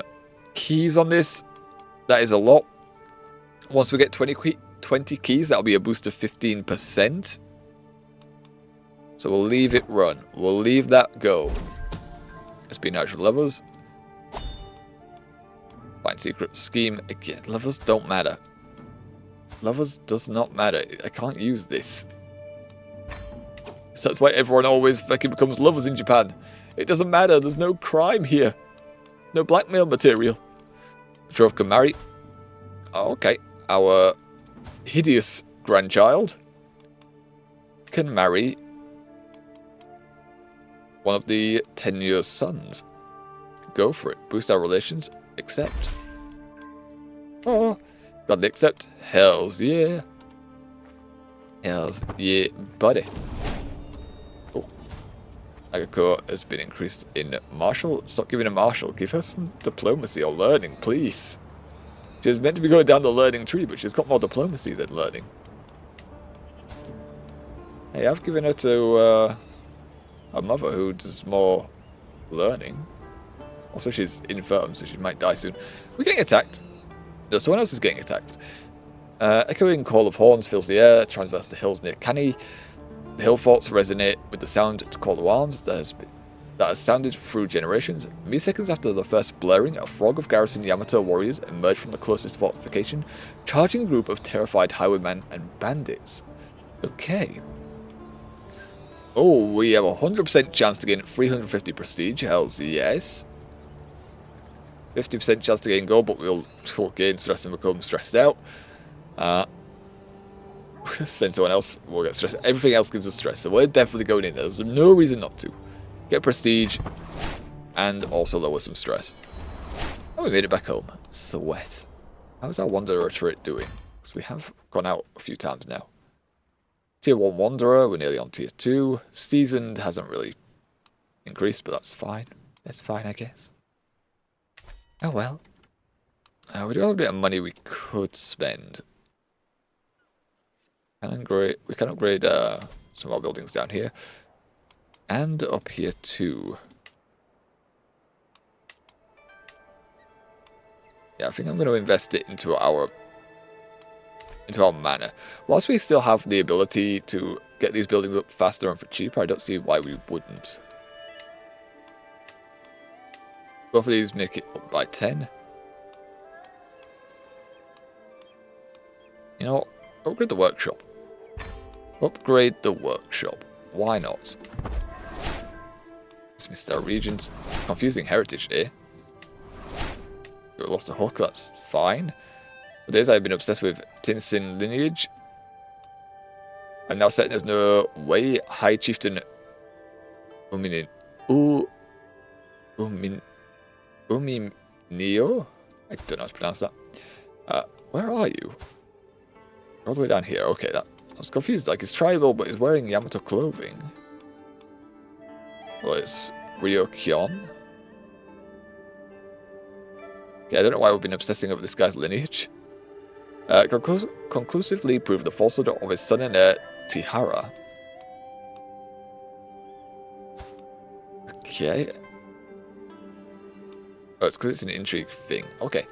keys on this. That is a lot. Once we get 20 keys, that'll be a boost of 15%. So we'll leave it run. We'll leave that go. Espionage levels. Find secret scheme. Again, levels don't matter. Levels does not matter. I can't use this. So that's why everyone always fucking becomes lovers in Japan. It doesn't matter. There's no crime here. No blackmail material. Betrothed can marry. Oh, okay. Our hideous grandchild can marry one of the 10-year sons. Go for it. Boost our relations. Accept. Oh, gladly accept. Hells yeah. Hells yeah, buddy. Oh. Agako has been increased in martial. Stop giving her martial. Give her some diplomacy or learning, please. She's meant to be going down the learning tree, but she's got more diplomacy than learning. Hey, I've given her to a mother who does more learning. Also, she's infirm, so she might die soon. We're getting attacked. No, someone else is getting attacked. Echoing call of horns fills the air, traverse the hills near Kani. The hill forts resonate with the sound to call to arms that has sounded through generations. Mere seconds after the first blaring, a frog of garrison Yamato warriors emerged from the closest fortification, charging a group of terrified highwaymen and bandits. Okay. Oh, we have a 100% chance to gain 350 prestige. Hells yes. 50% chance to gain gold, but we'll gain stress and become stressed out. Send someone else, we'll get stressed. Everything else gives us stress, so we're definitely going in there. There's no reason not to. Get prestige, and also lower some stress. Oh, we made it back home. Sweat. How's our Wanderer trait doing? Because we have gone out a few times now. Tier 1 Wanderer, we're nearly on Tier 2. Seasoned hasn't really increased, but that's fine. That's fine, I guess. Oh well. We do have a bit of money we could spend. We can upgrade some of our buildings down here. And up here too. Yeah, I think I'm going to invest it into our manor. Whilst we still have the ability to get these buildings up faster and for cheaper, I don't see why we wouldn't. Both of these make it up by 10. You know, upgrade the workshop. Upgrade the workshop. Why not? Dismiss our regions. Confusing heritage here. We lost a hook, that's fine. For days I've been obsessed with Tinsin lineage. I'm now certain there's no way High Chieftain Uminio? I don't know how to pronounce that. Where are you? All the way down here. Okay, I was confused. Like, he's tribal, but he's wearing Yamato clothing. Well, it's Ryokyon. Okay, I don't know why we've been obsessing over this guy's lineage. Conclusively proved the falsehood of his son and heir, Tihara. Okay. Oh, it's because it's an intrigue thing. Okay.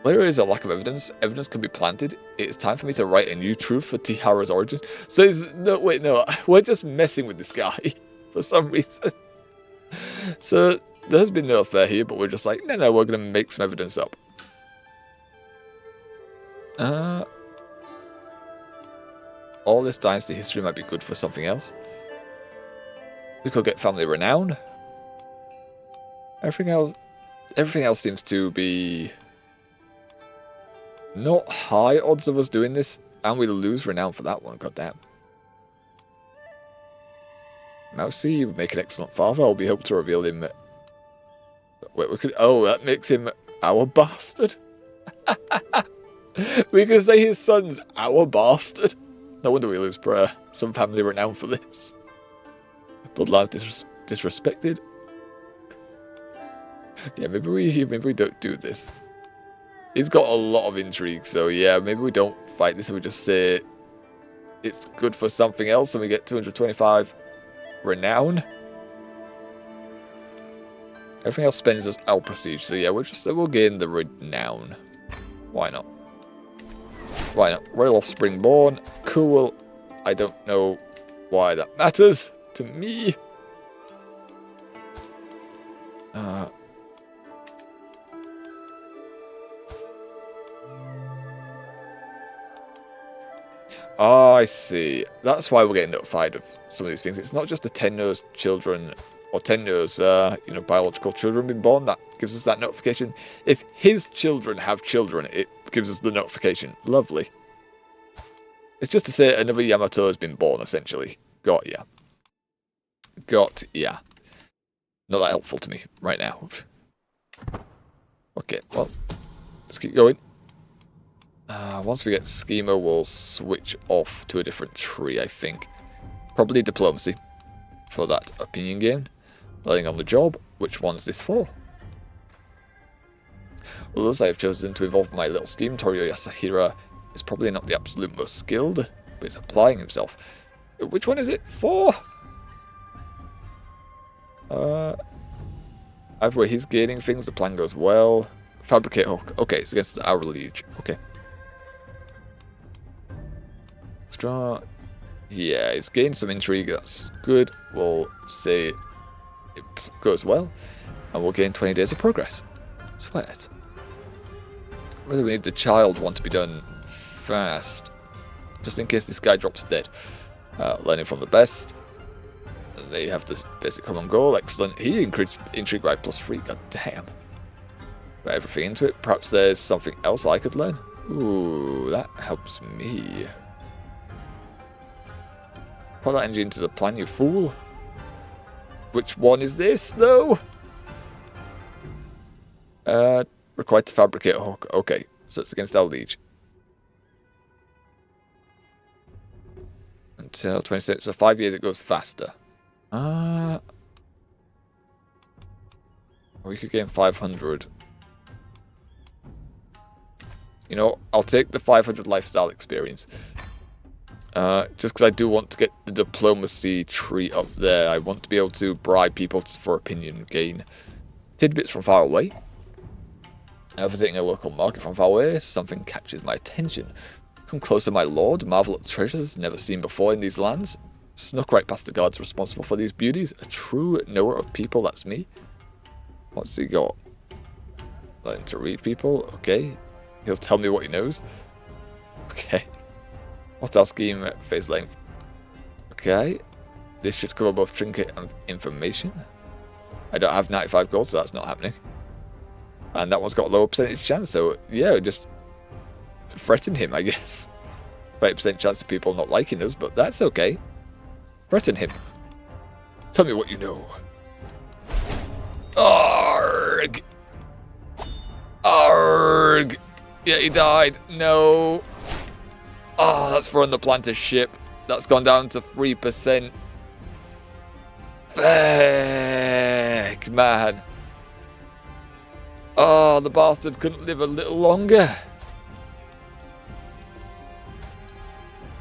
Where there is a lack of evidence, evidence can be planted. It is time for me to write a new truth for Tihara's origin. So, no, we're just messing with this guy for some reason. So, there has been no affair here, but we're just like, no, we're going to make some evidence up. All this dynasty history might be good for something else. We could get family renown. Everything else seems to be not high odds of us doing this, and we'll lose renown for that one. Goddamn. Mousy, you would make an excellent father. I'll be hoping to reveal him. Wait, we could. Oh, that makes him our bastard. We could say his son's our bastard. No wonder we lose prayer. Some family renown for this. Bloodlines disrespected. Yeah, maybe we don't do this. He's got a lot of intrigue, so yeah, maybe we don't fight this and we just say it's good for something else and we get 225 renown. Everything else spends us our prestige, so yeah, we'll gain the renown. Why not? Why not? Royal offspring born. Cool. I don't know why that matters to me. Oh, I see. That's why we're getting notified of some of these things. It's not just the 10-nosed children, or 10-nosed, biological children being born that gives us that notification. If his children have children, it gives us the notification. Lovely. It's just to say another Yamato has been born, essentially. Got ya. Got ya. Not that helpful to me right now. Okay, well, let's keep going. Once we get Schema, we'll switch off to a different tree, I think. Probably diplomacy for that opinion game. Learning on the job. Which one's this for? Well, those I have chosen to involve my little scheme, Torio Yasuhira is probably not the absolute most skilled, but he's applying himself. Which one is it for? Either way, he's gaining things, the plan goes well. Fabricate hook. Okay, it's against our liege. Okay. Extra. Yeah, he's gained some intrigue, that's good. We'll say it goes well. And we'll gain 20 days of progress. Sweat. Really, we need the child one to be done fast. Just in case this guy drops dead. Learning from the best. They have this basic common goal. Excellent. He increased intrigue by +3. God damn. Put everything into it. Perhaps there's something else I could learn. Ooh, that helps me. Put that engine into the plan, you fool. Which one is this, though? Required to fabricate a hook. Okay, so it's against our liege. Until 26, so 5 years it goes faster. We could gain 500. You know, I'll take the 500 lifestyle experience. Just because I do want to get the diplomacy tree up there. I want to be able to bribe people for opinion gain. Tidbits from far away. Visiting a local market from far away, something catches my attention. Come closer, my lord. Marvel at treasures never seen before in these lands. Snuck right past the guards responsible for these beauties. A true knower of people, that's me. What's he got? Learning to read people, okay. He'll tell me what he knows. Okay. What's our scheme? Phase length. Okay. This should cover both trinket and information. I don't have 95 gold, so that's not happening. And that one's got a lower percentage chance, so yeah, just threaten him, I guess. 30% chance of people not liking us, but that's okay. Threaten him. Tell me what you know. Arg! Arg! Yeah, he died. No. Oh, that's throwing the planter ship. That's gone down to 3%. Fuck, man. Oh, the bastard couldn't live a little longer.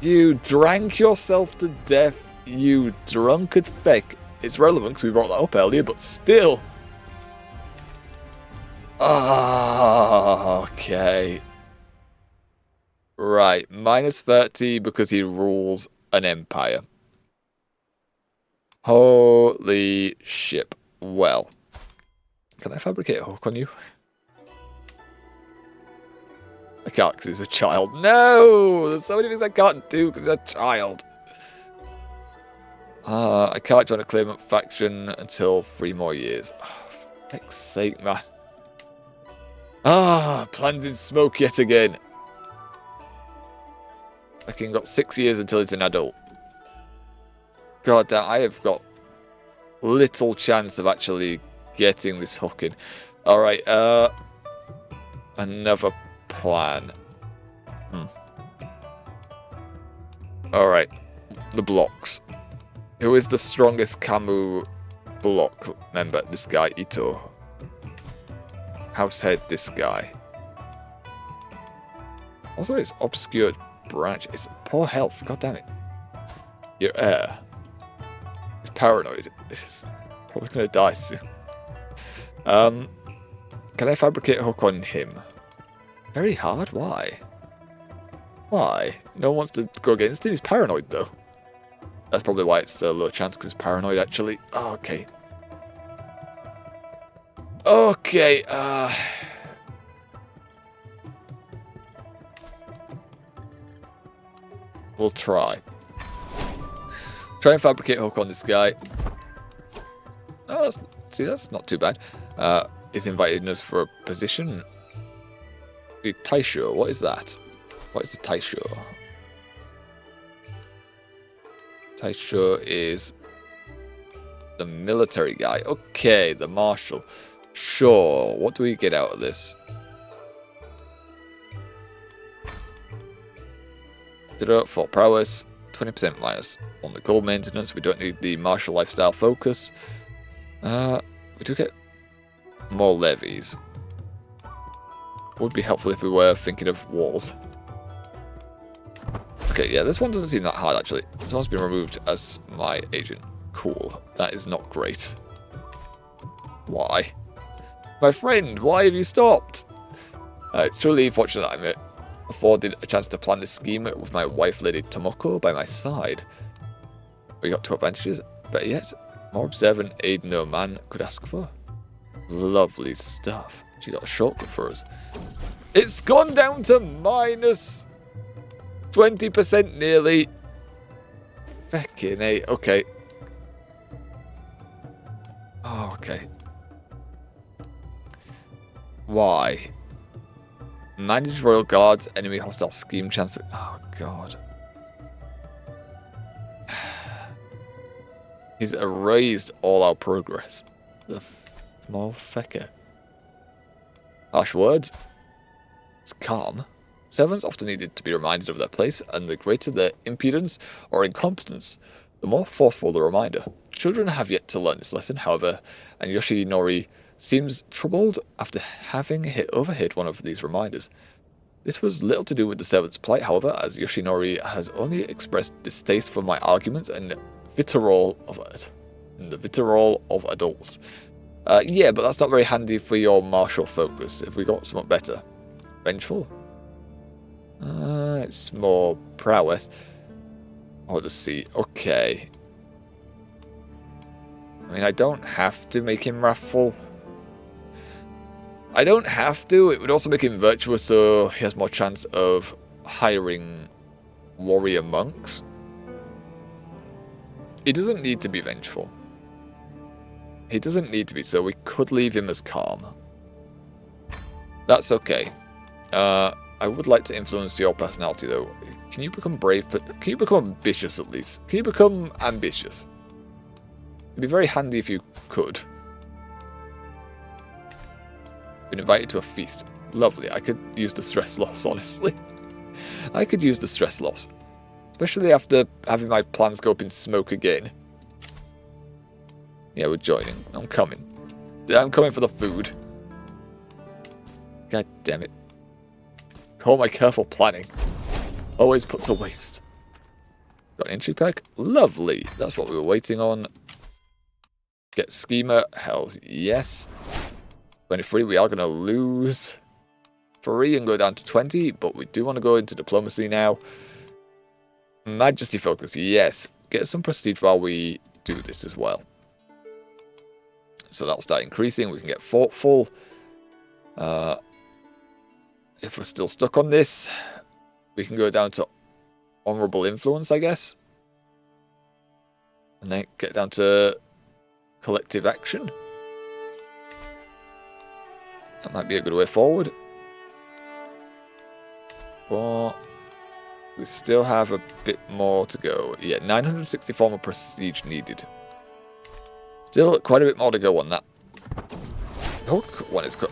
You drank yourself to death, you drunkard feck. It's relevant because we brought that up earlier, but still. Oh, okay. Right, -30 because he rules an empire. Holy shit. Well. Can I fabricate a hook on you? I can't because he's a child. No! There's so many things I can't do because he's a child. I can't join a claimant faction until 3 more years. Oh, for heck's sake, man. Plans in smoke yet again. I can got 6 years until he's an adult. God damn, I have got little chance of actually getting this hook in. Alright, another plan. Alright, the blocks. Who is the strongest Camu block member? This guy, Ito. Househead, this guy. Also, it's obscure branch. It's poor health. God damn it. Your heir. He's paranoid. He's probably going to die soon. Can I fabricate a hook on him? Very hard? Why? Why? No one wants to go against him. He's paranoid, though. That's probably why it's a low chance, because he's paranoid, actually. Oh, okay. Okay, we'll try. Try and fabricate a hook on this guy. Oh, that's not too bad. He's invited us for a position. The Taisho, what is that? What is the Taisho? Taisho is the military guy. Okay, the marshal. Sure, what do we get out of this? For prowess, 20% minus on the gold maintenance. We don't need the martial lifestyle focus. We do get more levies. Would be helpful if we were thinking of walls. Okay, yeah, this one doesn't seem that hard, actually. This one's been removed as my agent. Cool. That is not great. Why? My friend, why have you stopped? It's truly fortunate that I'm afforded a chance to plan this scheme with my wife, Lady Tomoko, by my side. We got 2 advantages, better yet, more observant aid no man could ask for. Lovely stuff. She got a shortcut for us. It's gone down to minus 20% nearly. Feckin' A. Okay. Oh, okay. Why? Manage Royal Guards, enemy hostile scheme chance. Oh, God. He's erased all our progress. The small fecker. Harsh words. It's calm. Servants often needed to be reminded of their place, and the greater their impudence or incompetence, the more forceful the reminder. Children have yet to learn this lesson, however, and Yoshinori seems troubled after having overhit one of these reminders. This was little to do with the servant's plight, however, as Yoshinori has only expressed distaste for my arguments and the vitriol of adults. Yeah, but that's not very handy for your martial focus. If we got something better. Vengeful? It's more prowess. Oh, let's see. Okay. I mean, I don't have to make him wrathful. I don't have to. It would also make him virtuous, so he has more chance of hiring warrior monks. He doesn't need to be vengeful. He doesn't need to be, so we could leave him as calm. That's okay. I would like to influence your personality, though. Can you become brave? Can you become ambitious, at least? Can you become ambitious? It'd be very handy if you could. Been invited to a feast. Lovely. I could use the stress loss, honestly. I could use the stress loss. Especially after having my plans go up in smoke again. Yeah, we're joining. I'm coming. I'm coming for the food. God damn it. All my careful planning. Always put to waste. Got an entry pack? Lovely. That's what we were waiting on. Get schemer. Hells yes. 23, we are going to lose 3 and go down to 20, but we do want to go into diplomacy now. Majesty focus, yes. Get some prestige while we do this as well. So that'll start increasing. We can get thoughtful. If we're still stuck on this, we can go down to honourable influence, I guess. And then get down to collective action. That might be a good way forward. But we still have a bit more to go. Yeah, 964 more prestige needed. Still quite a bit more to go on that. The hook one is cut.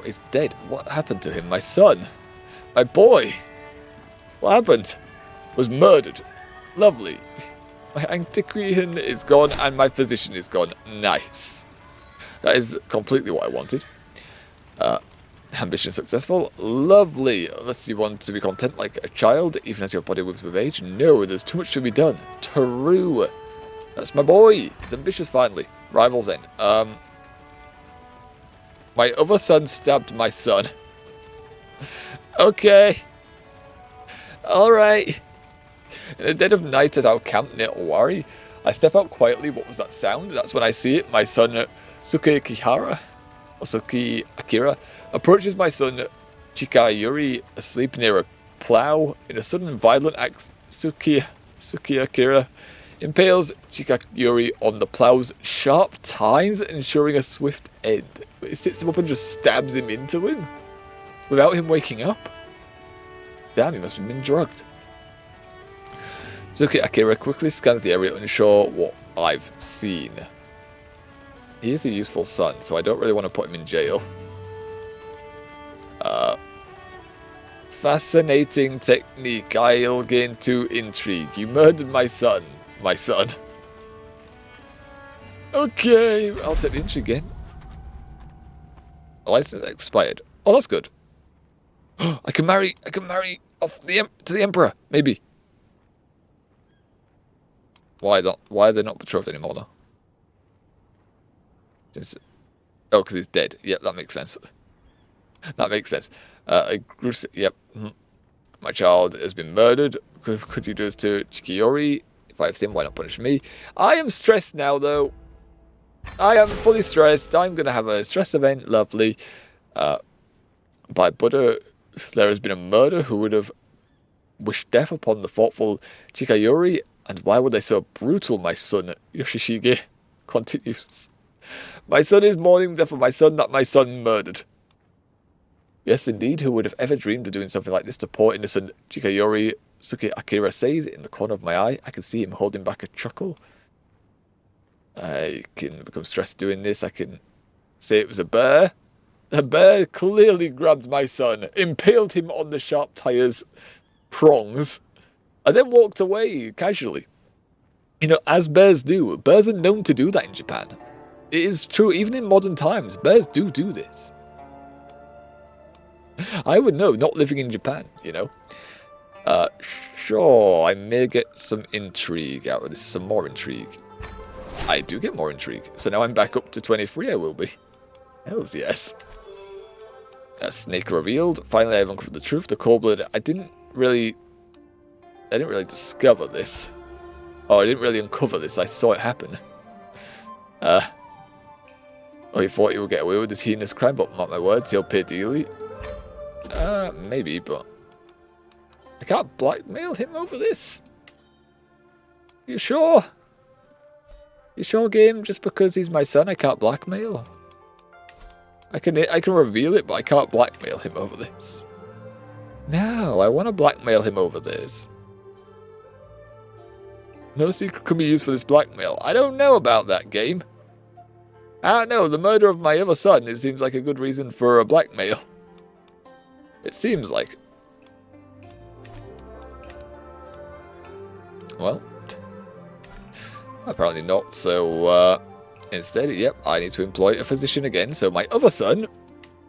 He's dead. What happened to him? My son. My boy. What happened? Was murdered. Lovely. My antiquarian is gone and my physician is gone. Nice. That is completely what I wanted. Ambition successful. Lovely. Unless you want to be content like a child, even as your body moves with age. No, there's too much to be done. True. That's my boy. He's ambitious finally. Rivals end. My other son stabbed my son. Okay. Alright. In the dead of night at our camp near Owari, I step out quietly. What was that sound? That's when I see it. My son Suki Akira approaches my son Chikayuri asleep near a plow. In a sudden violent act, Suki Akira impales Chikayuri on the plow's sharp tines, ensuring a swift end. He sits him up and just stabs him into him without him waking up. Damn, he must have been drugged. Suki Akira quickly scans the area, unsure what I've seen. He is a useful son, so I don't really want to put him in jail. Fascinating technique. I'll gain 2 intrigue. You murdered my son. My son. Okay, I'll take the intrigue again. License expired. Oh, that's good. I can marry off to the Emperor, maybe. Why not? Why are they not betrothed anymore, though? Oh, because he's dead. Yep, that makes sense. That makes sense. Yep. My child has been murdered. Could you do this to Chikayori? If I have seen, why not punish me? I am stressed now, though. I am fully stressed. I'm going to have a stress event. Lovely. By Buddha, there has been a murder. Who would have wished death upon the thoughtful Chikayori? And why were they so brutal, my son? Yoshishige continues. My son is mourning the death of my son that my son murdered. Yes, indeed. Who would have ever dreamed of doing something like this to poor innocent Chikayori? Suki Akira says, in the corner of my eye. I can see him holding back a chuckle. I can become stressed doing this. I can say it was a bear. A bear clearly grabbed my son, impaled him on the sharp tires prongs, and then walked away casually. You know, as bears do. Bears are known to do that in Japan. It is true, even in modern times. Bears do this. I would know, not living in Japan, you know. Sure, I may get some intrigue out of this. Some more intrigue. I do get more intrigue. So now I'm back up to 23, I will be. Hells yes. Snake revealed. Finally, I've uncovered the truth. The cold-blooded. I didn't really discover this. Oh, I didn't really uncover this. I saw it happen. Oh, he thought he would get away with this heinous crime, but mark my words, he'll pay dearly. Maybe, but I can't blackmail him over this. You sure? You sure, game? Just because he's my son, I can't blackmail? I can reveal it, but I can't blackmail him over this. No, I want to blackmail him over this. No secret can be used for this blackmail. I don't know about that, game. I don't know, the murder of my other son, it seems like a good reason for a blackmail. It seems like. Well, apparently not, so instead, yep, I need to employ a physician again, so my other son,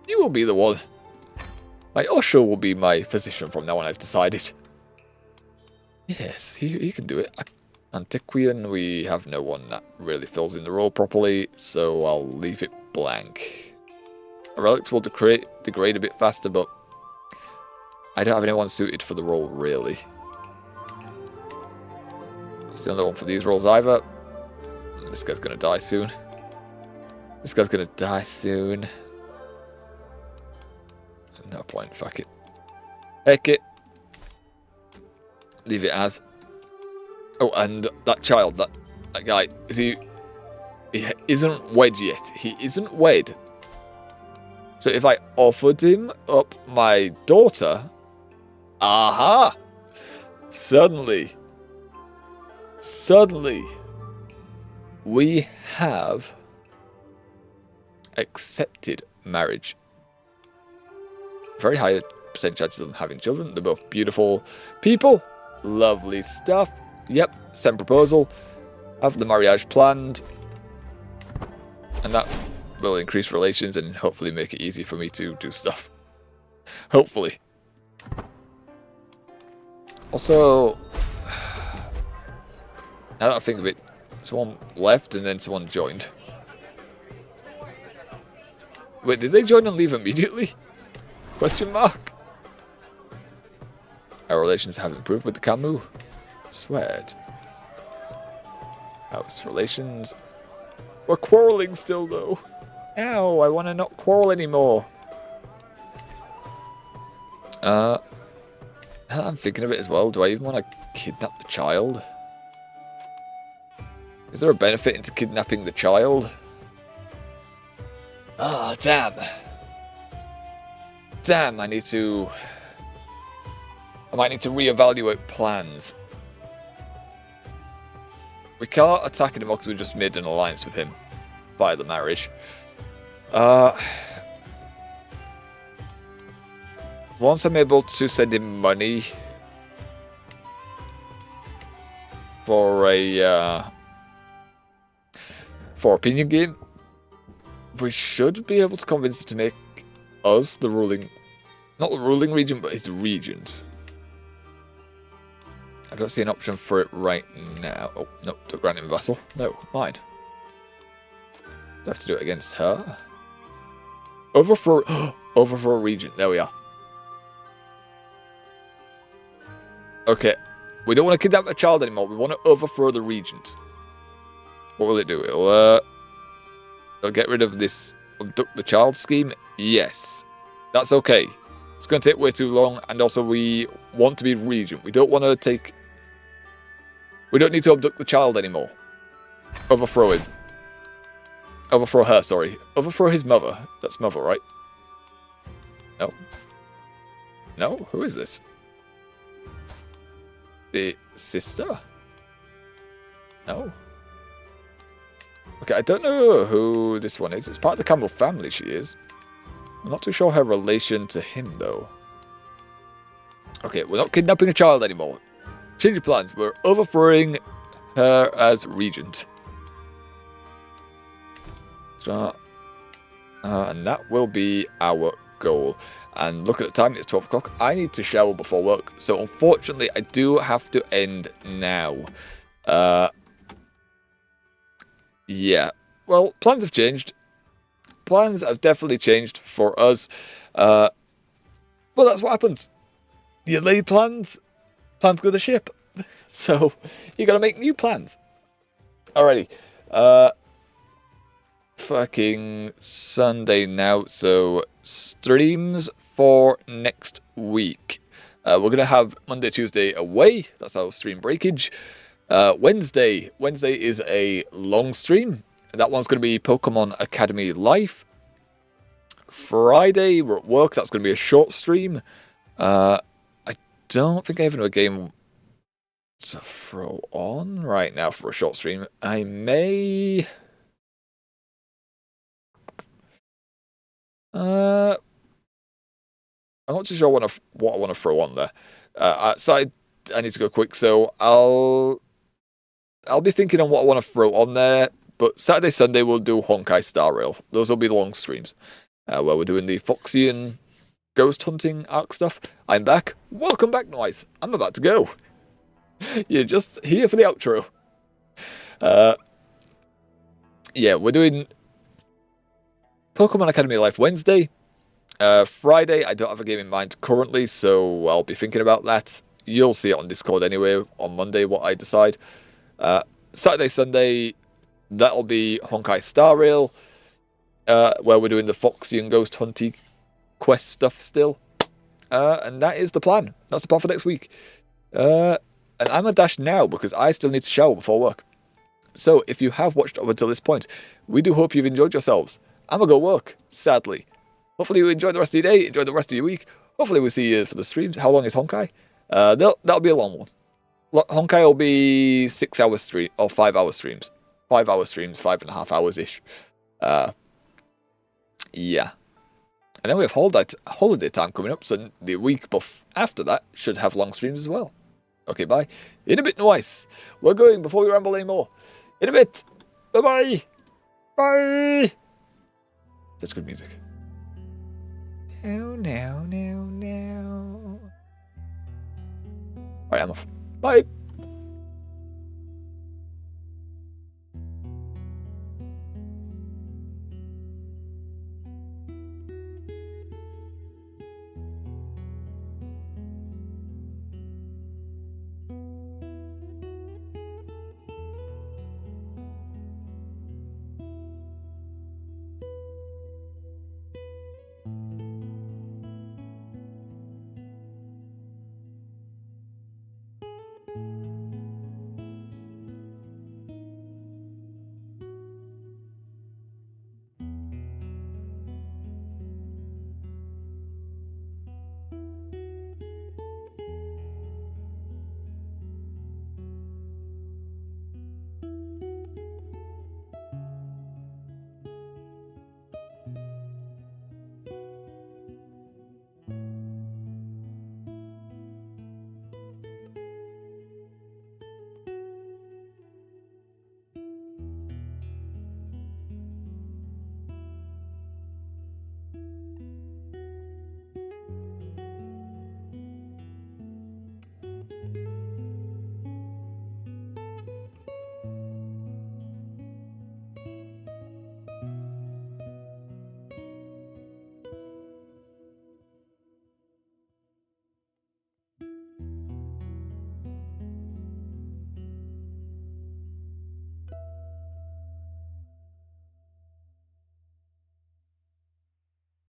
he will be the one. My Osho will be my physician from now on, I've decided. Yes, he can do it. Antiquarian, we have no one that really fills in the role properly, so I'll leave it blank. Relics will degrade a bit faster, but I don't have anyone suited for the role, really. It's the only one for these roles either. This guy's going to die soon. This guy's gonna die soon. No point, fuck it. Heck it. Leave it as. Oh, and that child, that guy, he isn't wed yet. He isn't wed. So if I offered him up my daughter, aha! Suddenly, we have accepted marriage. Very high percent chances of them having children. They're both beautiful people. Lovely stuff. Yep, send proposal. Have the marriage planned. And that will increase relations and hopefully make it easy for me to do stuff. Hopefully. Also, now that I think of it, someone left and then someone joined. Wait, did they join and leave immediately? Question mark? Our relations have improved with the Camus. Sweat. House relations. We're quarreling still though. Ow, I want to not quarrel anymore. I'm thinking of it as well. Do I even want to kidnap the child? Is there a benefit into kidnapping the child? Ah, damn. Damn, I might need to reevaluate plans. We can't attack him because we just made an alliance with him via the marriage. Once I'm able to send him money for a opinion game, we should be able to convince him to make us the ruling, not the ruling region, but his regions. I don't see an option for it right now. Oh, no, don't grant him a vassal. No, mine. Do I have to do it against her? Overthrow a region. There we are. Okay, we don't want to kidnap a child anymore. We want to overthrow the regions. What will it do? It'll get rid of this abduct the child scheme. Yes, that's okay. It's going to take way too long, and also we want to be regent. We don't want to take. We don't need to abduct the child anymore. Overthrow him. Overthrow her. Sorry. Overthrow his mother. That's mother, right? No. No. Who is this? The sister? No. Okay, I don't know who this one is. It's part of the Campbell family, she is. I'm not too sure her relation to him, though. Okay, we're not kidnapping a child anymore. Change your plans. We're overthrowing her as regent. So, and that will be our goal. And look at the time, it's 12 o'clock. I need to shower before work. So unfortunately, I do have to end now. Yeah. Well, plans have changed. Plans have definitely changed for us. Well, that's what happens. You lay plans, plans go to ship. So, you gotta make new plans. Alrighty. Fucking Sunday now, so streams for next week. We're going to have Monday, Tuesday away. That's our stream breakage. Wednesday is a long stream. That one's going to be Pokemon Academy Life. Friday, we're at work. That's going to be a short stream. I don't think I have a game to throw on right now for a short stream. I may... I'm not too sure what I want to throw on there. So I need to go quick, so I'll be thinking on what I want to throw on there. But Saturday, Sunday, we'll do Honkai Star Rail. Those will be the long streams, where we're doing the Foxian ghost hunting arc stuff. I'm back. Welcome back, Noise. I'm about to go. You're just here for the outro. Yeah, we're doing Pokemon Academy Life Wednesday. Friday, I don't have a game in mind currently, so I'll be thinking about that. You'll see it on Discord anyway on Monday, what I decide. Saturday, Sunday, that'll be Honkai Star Rail. where we're doing the Foxy and Ghost Hunty quest stuff still. And that is the plan. That's the plan for next week. And I'm a dash now because I still need to shower before work. So if you have watched up until this point, we do hope you've enjoyed yourselves. I'm gonna go work, sadly. Hopefully you enjoy the rest of your day, enjoy the rest of your week. Hopefully we'll see you for the streams. How long is Honkai? That'll be a long one. Honkai will be 6 hours stream or 5 hour streams. 5 hour streams, 5.5 hours ish. Yeah. And then we have holiday time coming up, so the week after that should have long streams as well. Okay, bye. In a bit, Noise. We're going before we ramble anymore. In a bit. Bye-bye. Bye. Such good music. No. Alright, I'm off. Bye.